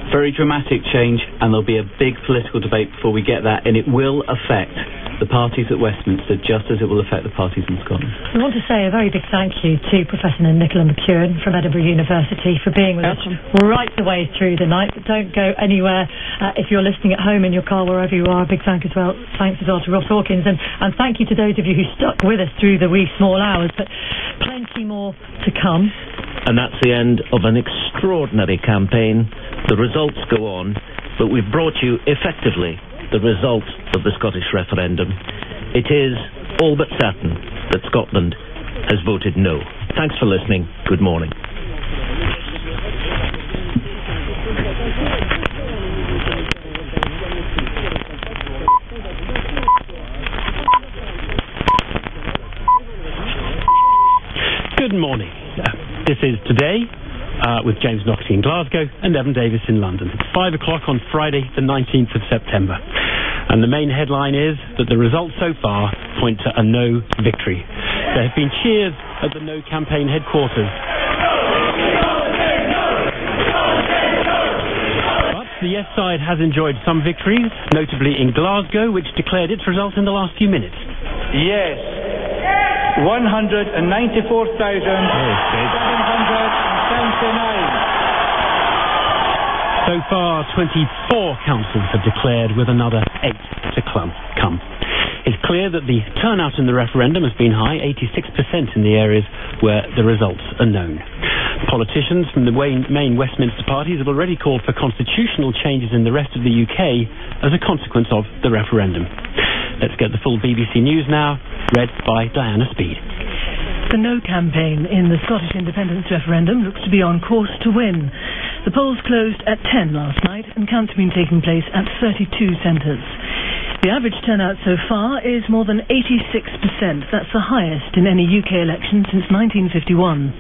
Speaker 22: Very dramatic change, and there'll be a big political debate before we get that, and it will affect the parties at Westminster just as it will affect the parties in Scotland.
Speaker 8: We want to say a very big thank you to Professor Nicola McEwen from Edinburgh University for being with us right the way through the night. But don't go anywhere if you're listening at home, in your car, wherever you are. A big thanks as well to Ross Hawkins, and thank you to those of you who stuck with us through the wee small hours, but plenty more to come.
Speaker 2: And that's the end of an extraordinary campaign. The results go on, but we've brought you effectively the result of the Scottish referendum. It is all but certain that Scotland has voted no. Thanks for listening. Good morning.
Speaker 7: Good morning. This is Today with James Doherty in Glasgow and Evan Davis in London. It's 5 o'clock on Friday, the 19th of September. And the main headline is that the results so far point to a no victory. There have been cheers at the No campaign headquarters. But the Yes side has enjoyed some victories, notably in Glasgow, which declared its results in the last few minutes.
Speaker 3: Yes. 194,779.
Speaker 7: So far, 24 councils have declared, with another 8 to come. It's clear that the turnout in the referendum has been high, 86% in the areas where the results are known. Politicians from the main Westminster parties have already called for constitutional changes in the rest of the UK as a consequence of the referendum. Let's get the full BBC News now, read by Diana Speed.
Speaker 10: The No campaign in the Scottish independence referendum looks to be on course to win. The polls closed at 10 last night and counts have been taking place at 32 centres. The average turnout so far is more than 86%. That's the highest in any UK election since 1951.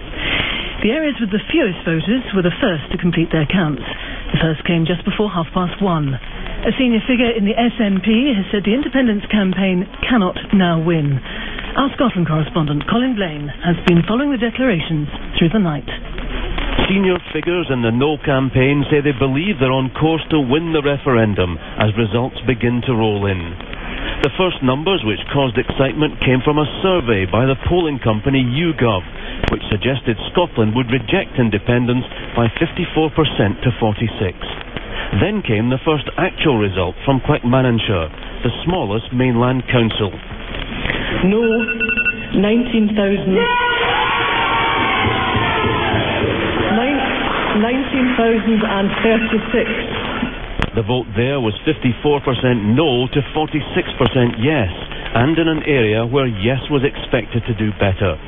Speaker 10: The areas with the fewest voters were the first to complete their counts. The first came just before 1:30. A senior figure in the SNP has said the independence campaign cannot now win. Our Scotland correspondent Colin Blaine has been following the declarations through the night.
Speaker 23: Senior figures in the No campaign say they believe they're on course to win the referendum as results begin to roll in. The first numbers which caused excitement came from a survey by the polling company YouGov, which suggested Scotland would reject independence by 54% to 46%. Then came the first actual result from Lanarkshire, the smallest mainland council.
Speaker 24: No, 19,036.
Speaker 23: The vote there was 54% no to 46% yes, and in an area where yes was expected to do better.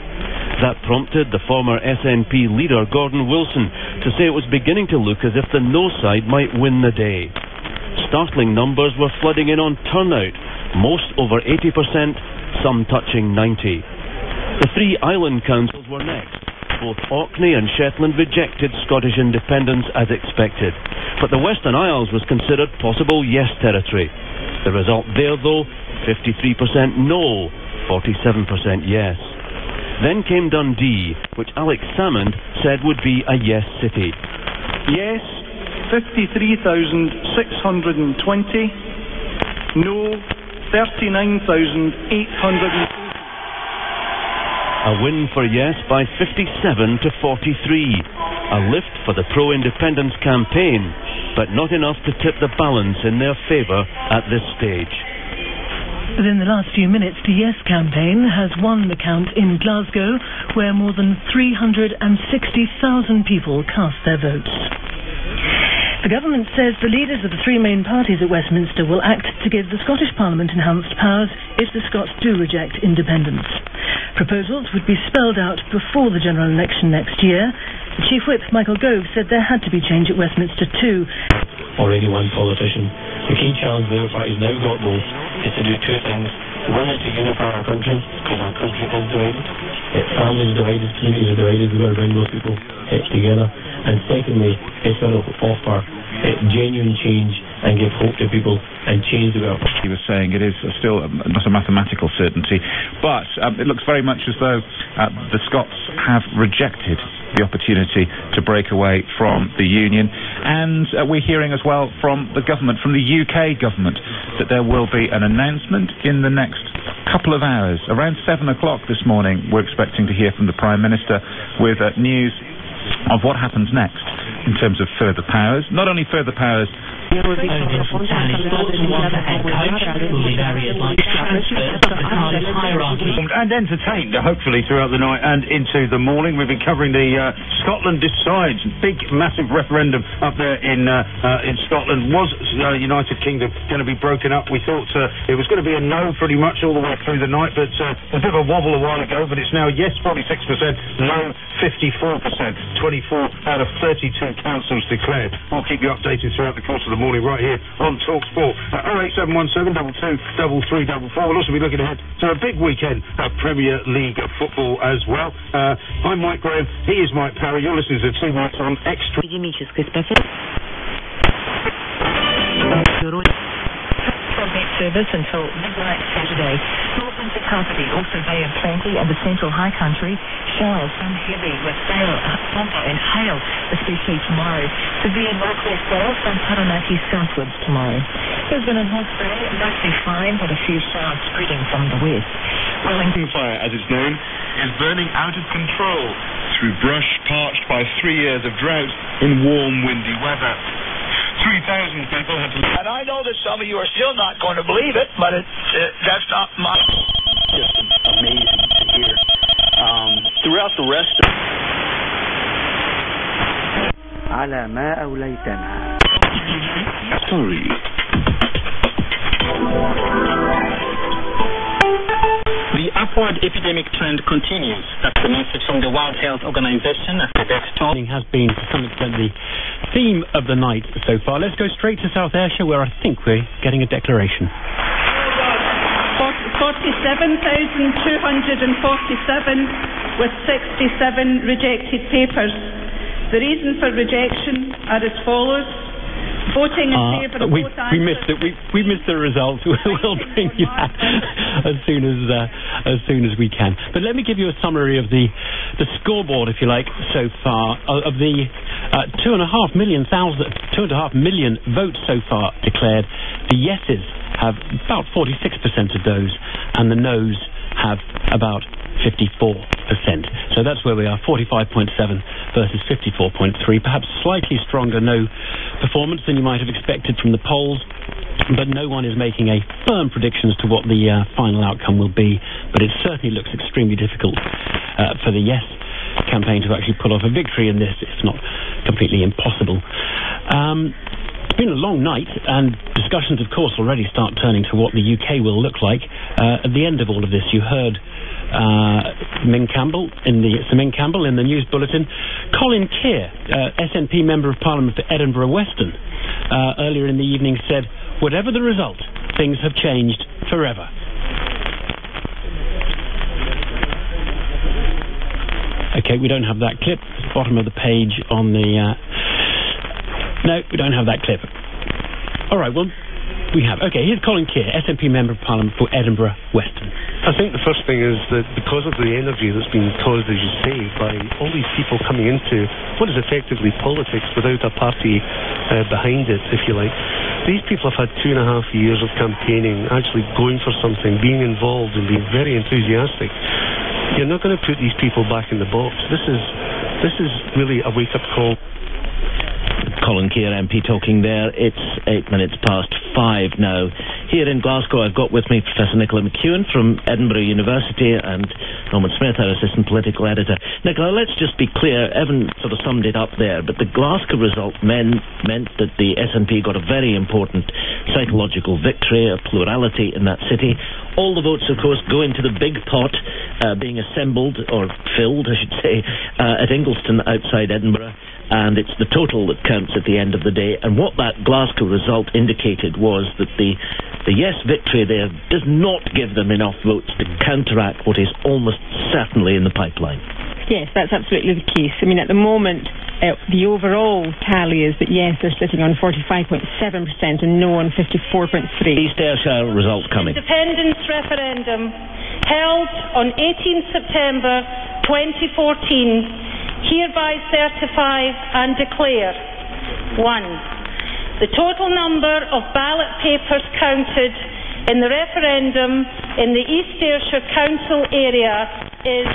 Speaker 23: That prompted the former SNP leader Gordon Wilson to say it was beginning to look as if the no side might win the day. Startling numbers were flooding in on turnout, most over 80%, some touching 90%. The three island councils were next. Both Orkney and Shetland rejected Scottish independence as expected, but the Western Isles was considered possible yes territory. The result there, though, 53% no, 47% yes. Then came Dundee, which Alex Salmond said would be a yes city.
Speaker 16: Yes, 53,620. No, 39,800.
Speaker 23: A win for yes by 57 to 43. A lift for the pro-independence campaign, but not enough to tip the balance in their favour at this stage.
Speaker 10: Within the last few minutes, the Yes campaign has won the count in Glasgow, where more than 360,000 people cast their votes. The government says the leaders of the three main parties at Westminster will act to give the Scottish Parliament enhanced powers if the Scots do reject independence. Proposals would be spelled out before the general election next year. The Chief Whip, Michael Gove, said there had to be change at Westminster too.
Speaker 25: Already one politician. The key challenge the Labour Party's now got, though, is to do two things. One is to unify our country, because our country is divided. Families are divided, communities are divided, we've got to bring those people together. And secondly, it's got to offer genuine change and give hope to people and change the world.
Speaker 18: He was saying it is still not a mathematical certainty, but it looks very much as though the Scots have rejected the opportunity to break away from the Union, and we're hearing as well from the government, from the UK government, that there will be an announcement in the next couple of hours. Around 7 o'clock this morning, we're expecting to hear from the Prime Minister with news of what happens next in terms of further powers. Not only further powers,
Speaker 26: and entertained, hopefully, throughout the night and into the morning. We've been covering the Scotland Decides, big, massive referendum up there in Scotland. Was United Kingdom going to be broken up? We thought it was going to be a no pretty much all the way through the night, but a bit of a wobble a while ago, but it's now yes 46%, no 54%, 24 out of 32 councils declared. I'll keep you updated throughout the course of the the morning right here on TalkSport. 08717 22 3344. We'll also be looking ahead to a big weekend of Premier League football as well. I'm Mike Graham, he is Mike Parry. You're listening to 2 Nights on Extra.
Speaker 6: Service until midnight Saturday. Northern capacity also Bay of Twente and the central high country. Showers, some heavy with thunder and hail, especially tomorrow. Severe northwest gales, some Taranaki southwards tomorrow. Brisbane and Hawke's Bay, mostly fine, but a few showers spreading from the west.
Speaker 9: Wellington fire, as it's known, is burning out of control through brush parched by 3 years of drought in warm, windy weather. 3,000 people had to...
Speaker 11: And I know that some of you are still not going to believe it, but that's not my...
Speaker 12: Just amazing to hear. Throughout the rest of...
Speaker 13: على ما أوليتنا.
Speaker 12: Sorry.
Speaker 14: The upward epidemic trend continues. That's the message from the World Health Organization after that talk.
Speaker 7: Has been, to some extent, the theme of the night so far. Let's go straight to South Ayrshire, where I think we're getting a declaration.
Speaker 27: 47,247 with 67 rejected papers. The reason for rejection are as follows. Voting in favour of both answers.
Speaker 7: We missed it. We missed the results. We'll bring you that as soon as we can. But let me give you a summary of the scoreboard, if you like, so far of the 2.5 million votes so far declared. The yeses have about 46% of those, and the noes have about 54%. So that's where we are, 45.7 versus 54.3. Perhaps slightly stronger no performance than you might have expected from the polls, but no one is making a firm prediction as to what the final outcome will be. But it certainly looks extremely difficult for the yes campaign to actually pull off a victory in this, if not completely impossible. It's been a long night, and discussions, of course, already start turning to what the UK will look like. At the end of all of this, you heard Sir Ming Campbell in the news bulletin. Colin Keir, SNP Member of Parliament for Edinburgh Western, earlier in the evening said, whatever the result, things have changed forever. Okay, we don't have that clip. It's the bottom of the page on the... No, we don't have that clip. All right, well, we have. Okay, here's Colin Keir, SNP Member of Parliament for Edinburgh Western.
Speaker 28: I think the first thing is that because of the energy that's been caused, as you say, by all these people coming into what is effectively politics without a party behind it, if you like, these people have had 2.5 years of campaigning, actually going for something, being involved and being very enthusiastic. You're not going to put these people back in the box. This is really a wake-up call.
Speaker 2: Colin Keir MP talking there. It's 8 minutes past 5 now. Here in Glasgow, I've got with me Professor Nicola McEwen from Edinburgh University and Norman Smith, our Assistant Political Editor. Nicola, let's just be clear. Evan sort of summed it up there, but the Glasgow result meant that the SNP got a very important psychological victory, a plurality in that city. All the votes, of course, go into the big pot being assembled, or filled, I should say, at Ingliston outside Edinburgh. And it's the total that counts at the end of the day. And what that Glasgow result indicated was that the yes victory there does not give them enough votes to counteract what is almost certainly in the pipeline.
Speaker 4: Yes, that's absolutely the case. I mean, at the moment, the overall tally is that yes, they're sitting on 45.7% and no on 54.3%.
Speaker 2: East Ayrshire results coming.
Speaker 27: Independence referendum held on 18th September 2014 hereby certify and declare 1. The total number of ballot papers counted in the referendum in the East Ayrshire Council area is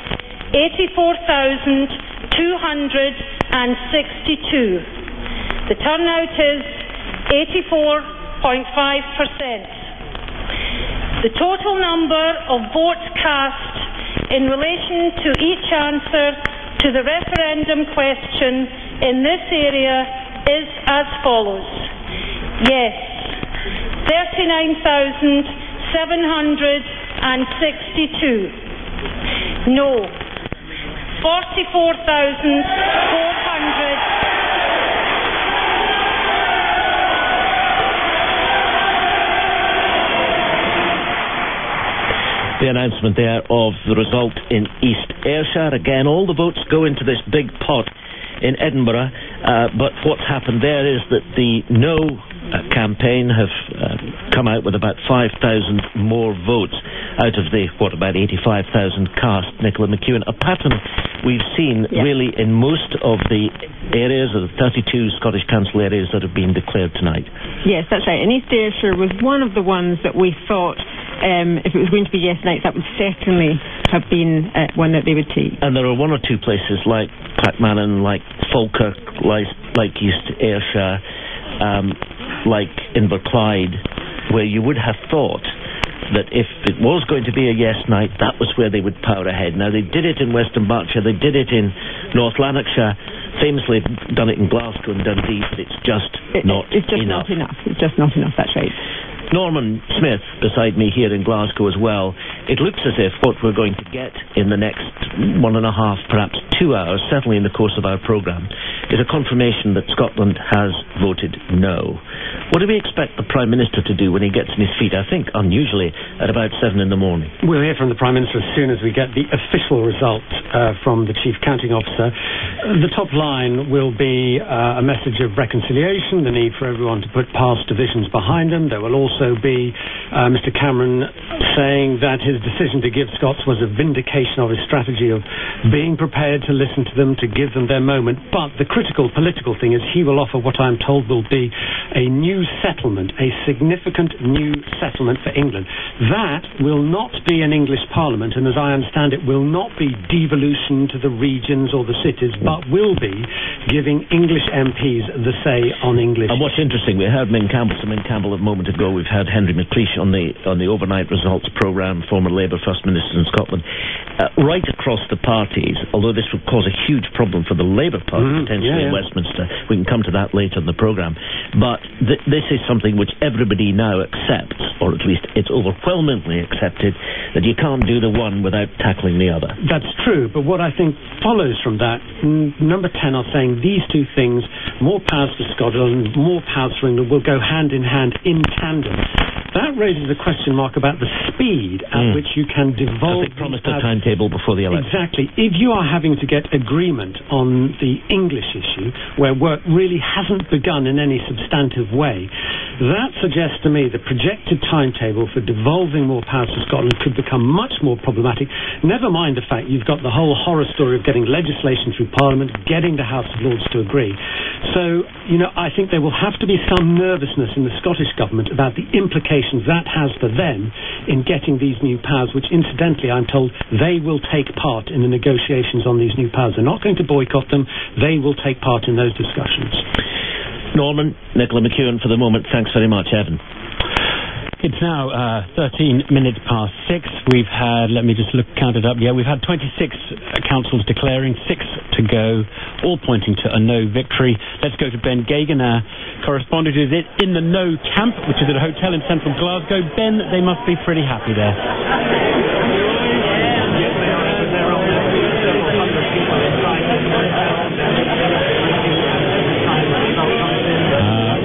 Speaker 27: 84,262. The turnout is 84.5%. The total number of votes cast in relation to each answer to the referendum question in this area is as follows. Yes, 39,762. No, 44,400.
Speaker 2: The announcement there of the result in East Ayrshire. Again, all the votes go into this big pot in Edinburgh, but what's happened there is that the No campaign have come out with about 5,000 more votes out of the, about 85,000 cast. Nicola McEwen, a pattern we've seen really in most of the areas, of the 32 Scottish Council areas that have been declared tonight. Yes, that's right. And East Ayrshire was one of the ones that we thought, if it was going to be yes nights, that would certainly have been one that they would take. And there are one or two places like Clackmannan, like Falkirk, like East Ayrshire, like Inverclyde, where you would have thought that if it was going to be a yes night, that was where they would power ahead. Now, they did it in West Dunbartonshire, they did it in North Lanarkshire, famously done it in Glasgow and Dundee, but it's just not enough. It's just not enough, that's right. Norman Smith, beside me here in Glasgow as well, it looks as if what we're going to get in the next 1.5, perhaps 2 hours, certainly in the course of our programme, is a confirmation that Scotland has voted no. What do we expect the Prime Minister to do when he gets on his feet? I think, unusually, at about 7 in the morning. We'll hear from the Prime Minister as soon as we get the official result from the Chief Counting Officer. The top line will be a message of reconciliation, the need for everyone to put past divisions behind them. There will also be Mr Cameron saying that his decision to give Scots was a vindication of his strategy of being prepared to listen to them, to give them their moment. But the critical political thing is he will offer what I'm told will be a new settlement, a significant new settlement for England. That will not be an English Parliament, and as I understand it, will not be devolution to the regions or the cities, but will be giving English MPs the say on English. And what's interesting, we heard Min Campbell a moment ago. We've had Henry McLeish on the overnight results programme, former Labour First Minister in Scotland. Right across the parties, although this would cause a huge problem for the Labour Party potentially in Westminster. We can come to that later in the programme. But this is something which everybody now accepts, or at least it's overwhelmingly accepted, that you can't do the one without tackling the other. That's true, but what I think follows from that, number 10 are saying these two things, more powers for Scotland, more powers for England, will go hand in hand in tandem. That raises a question mark about the speed at which you can devolve. They promised a timetable before the election. Exactly. If you are having to get agreement on the English issue, where work really hasn't begun in any substantive way, that suggests to me the projected timetable for devolving more powers to Scotland could become much more problematic. Never mind the fact you've got the whole horror story of getting legislation through Parliament, getting the House of Lords to agree. So, I think there will have to be some nervousness in the Scottish Government about the implications that has for them in getting these new powers, which incidentally I'm told they will take part in the negotiations on these new powers. They're not going to boycott them, they will take part in those discussions. Norman, Nicola McEwen for the moment. Thanks very much, Evan. It's now 13 minutes past 6. We've had, let me just count it up. Yeah, we've had 26 councils declaring, 6 to go, all pointing to a no victory. Let's go to Ben Gagan, our correspondent who's in the no camp, which is at a hotel in central Glasgow. Ben, they must be pretty happy there.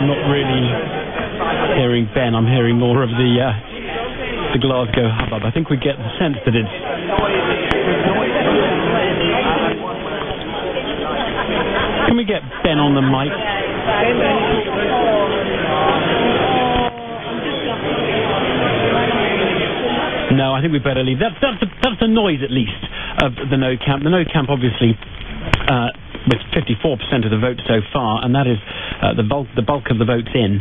Speaker 2: Not really hearing Ben. I'm hearing more of the Glasgow hubbub. I think we get the sense that it's... Can we get Ben on the mic? No, I think we better leave. That's the noise, at least, of the no camp. The no camp, obviously, with 54% of the vote so far, and that is the bulk of the votes in.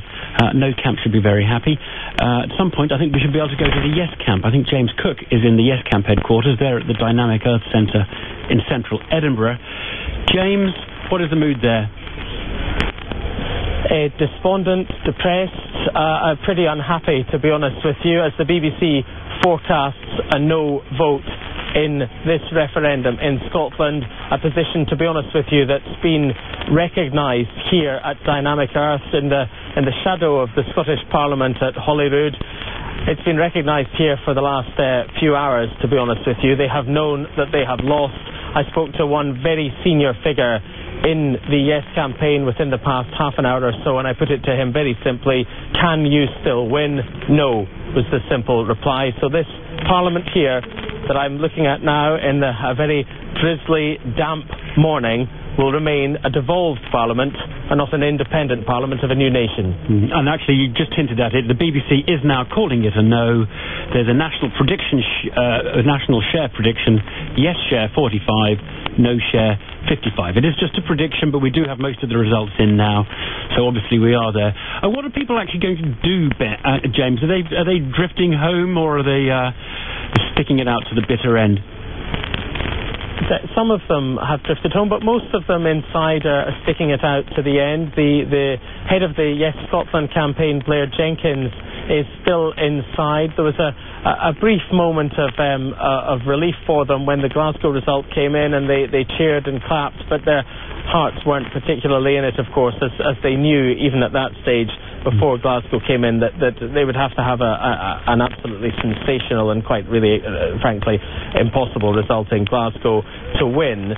Speaker 2: No camp should be very happy. At some point, I think we should be able to go to the yes camp. I think James Cook is in the yes camp headquarters there at the Dynamic Earth Centre in central Edinburgh. James, what is the mood there?
Speaker 1: Despondent, depressed, pretty unhappy, to be honest with you, as the BBC forecasts a no vote in this referendum in Scotland, a position, to be honest with you, that's been recognised here at Dynamic Earth in the shadow of the Scottish Parliament at Holyrood. It's been recognised here for the last few hours, to be honest with you. They have known that they have lost. I spoke to one very senior figure in the Yes campaign within the past half an hour or so, and I put it to him very simply, can you still win? No, was the simple reply. So this Parliament here that I'm looking at now in a very drizzly, damp morning will remain a devolved Parliament and not an independent Parliament of a new nation.
Speaker 7: And actually, you just hinted at it, the BBC is now calling it a no. There's a national prediction, a national share prediction, yes share 45, no share 55. It is just a prediction, but we do have most of the results in now, so obviously we are there. What are people actually going to do, James? Are they drifting home, or are they sticking it out to the bitter end?
Speaker 1: Some of them have drifted home, but most of them inside are sticking it out to the end. The head of the Yes Scotland campaign, Blair Jenkins, is still inside. There was a brief moment of relief for them when the Glasgow result came in, and they cheered and clapped, but their hearts weren't particularly in it, of course, as they knew even at that stage before Glasgow came in that they would have to have an absolutely sensational and quite really, frankly, impossible result in Glasgow to win.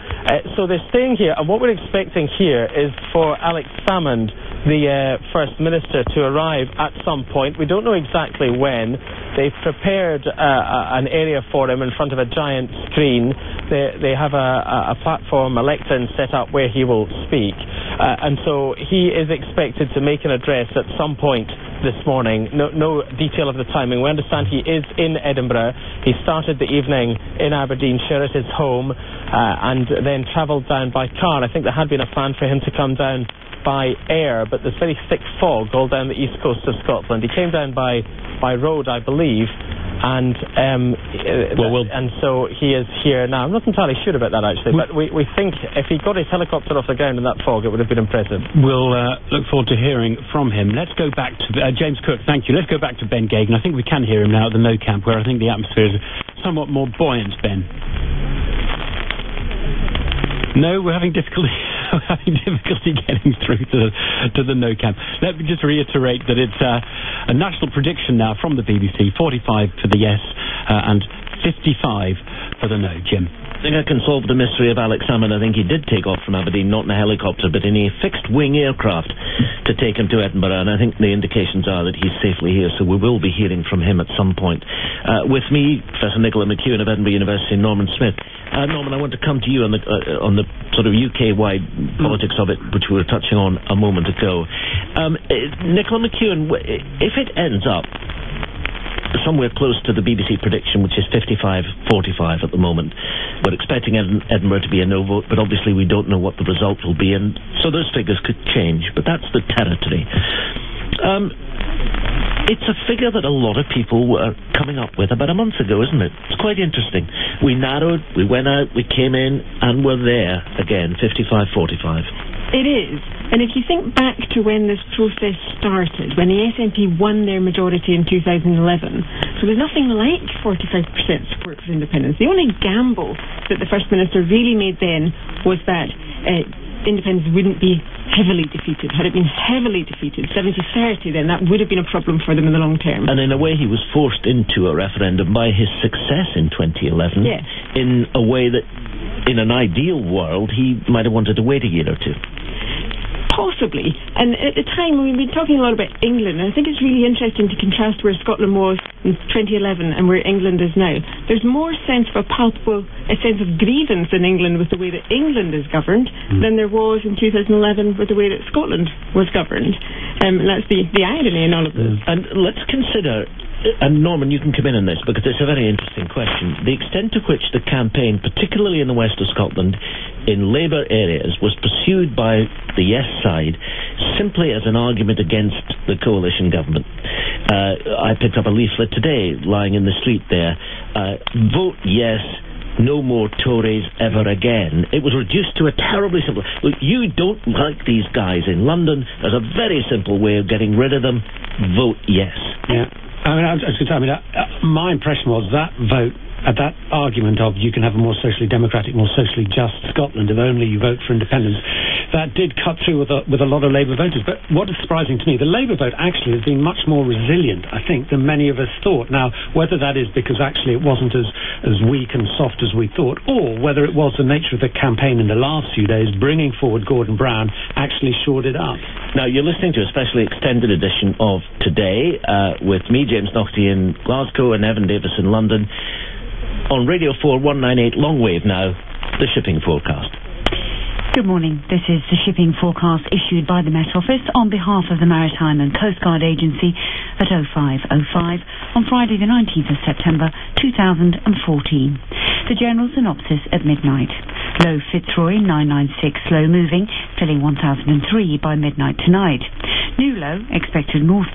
Speaker 1: So they're staying here, and what we're expecting here is for Alex Salmond, the First Minister, to arrive at some point. We don't know exactly when. They've prepared an area for him in front of a giant screen. They have a platform, a lectern set up where he will speak. And so he is expected to make an address at some point this morning. No detail of the timing. We understand he is in Edinburgh. He started the evening in Aberdeenshire at his home and then travelled down by car. I think there had been a plan for him to come down by air, but there's very thick fog all down the east coast of Scotland. He came down by road, I believe, and and so he is here now. I'm not entirely sure about that, actually, but we think if he got his helicopter off the ground in that fog, it would have been impressive.
Speaker 7: We'll look forward to hearing from him. Let's go back to James Cook, thank you. Let's go back to Ben Gagan. I think we can hear him now at the No Camp, where I think the atmosphere is somewhat more buoyant, Ben. No, we're having difficulty getting through to the No Camp. Let me just reiterate that it's a national prediction now from the BBC, 45 for the yes and 55 for the no. Jim?
Speaker 2: I think I can solve the mystery of Alex Salmond. I think he did take off from Aberdeen, not in a helicopter, but in a fixed-wing aircraft to take him to Edinburgh, and I think the indications are that he's safely here, so we will be hearing from him at some point. With me, Professor Nicola McEwen of Edinburgh University, and Norman Smith. Norman, I want to come to you on the sort of UK-wide politics of it, which we were touching on a moment ago. Nicola McEwen, if it ends up somewhere close to the BBC prediction, which is 55-45 at the moment. We're expecting Edinburgh to be a no vote, but obviously we don't know what the result will be, and so those figures could change, but that's the territory. It's a figure that a lot of people were coming up with about a month ago, isn't it? It's quite interesting. We narrowed, we went out, we came in, and we're there again, 55-45.
Speaker 4: It is. And if you think back to when this process started, when the SNP won their majority in 2011, so there's nothing like 45% support for independence. The only gamble that the First Minister really made then was that independence wouldn't be heavily defeated. Had it been heavily defeated, 70-30, then that would have been a problem for them in the long term.
Speaker 2: And in a way he was forced into a referendum by his success in 2011,
Speaker 4: yes,
Speaker 2: in a way that in an ideal world he might have wanted to wait a year or two.
Speaker 4: Possibly. And at the time, we've been talking a lot about England, and I think it's really interesting to contrast where Scotland was in 2011 and where England is now. There's more sense of a sense of grievance in England with the way that England is governed than there was in 2011 with the way that Scotland was governed. And that's the irony in all of this.
Speaker 2: And let's consider, and Norman, you can come in on this because it's a very interesting question, the extent to which the campaign, particularly in the west of Scotland, in Labour areas, was pursued by the yes side simply as an argument against the coalition government. I picked up a leaflet today lying in the street there. Vote yes, no more Tories ever again. It was reduced to a terribly simple... Look, you don't like these guys in London. There's a very simple way of getting rid of them. Vote yes.
Speaker 7: Yeah. My impression was that vote, that argument of you can have a more socially democratic, more socially just Scotland if only you vote for independence, that did cut through with a lot of Labour voters. But what is surprising to me, the Labour vote actually has been much more resilient, I think, than many of us thought. Now, whether that is because actually it wasn't as weak and soft as we thought, or whether it was the nature of the campaign in the last few days, bringing forward Gordon Brown, actually shored it up.
Speaker 2: Now, you're listening to a specially extended edition of Today with me, James Naughty, in Glasgow, and Evan Davis in London. On Radio 4 198 Longwave now, the shipping forecast.
Speaker 5: Good morning. This is the shipping forecast issued by the Met Office on behalf of the Maritime and Coast Guard Agency at 05:05 on Friday the 19th of September 2014. The general synopsis at midnight. Low Fitzroy 996 slow moving, filling 1003 by midnight tonight. New low expected north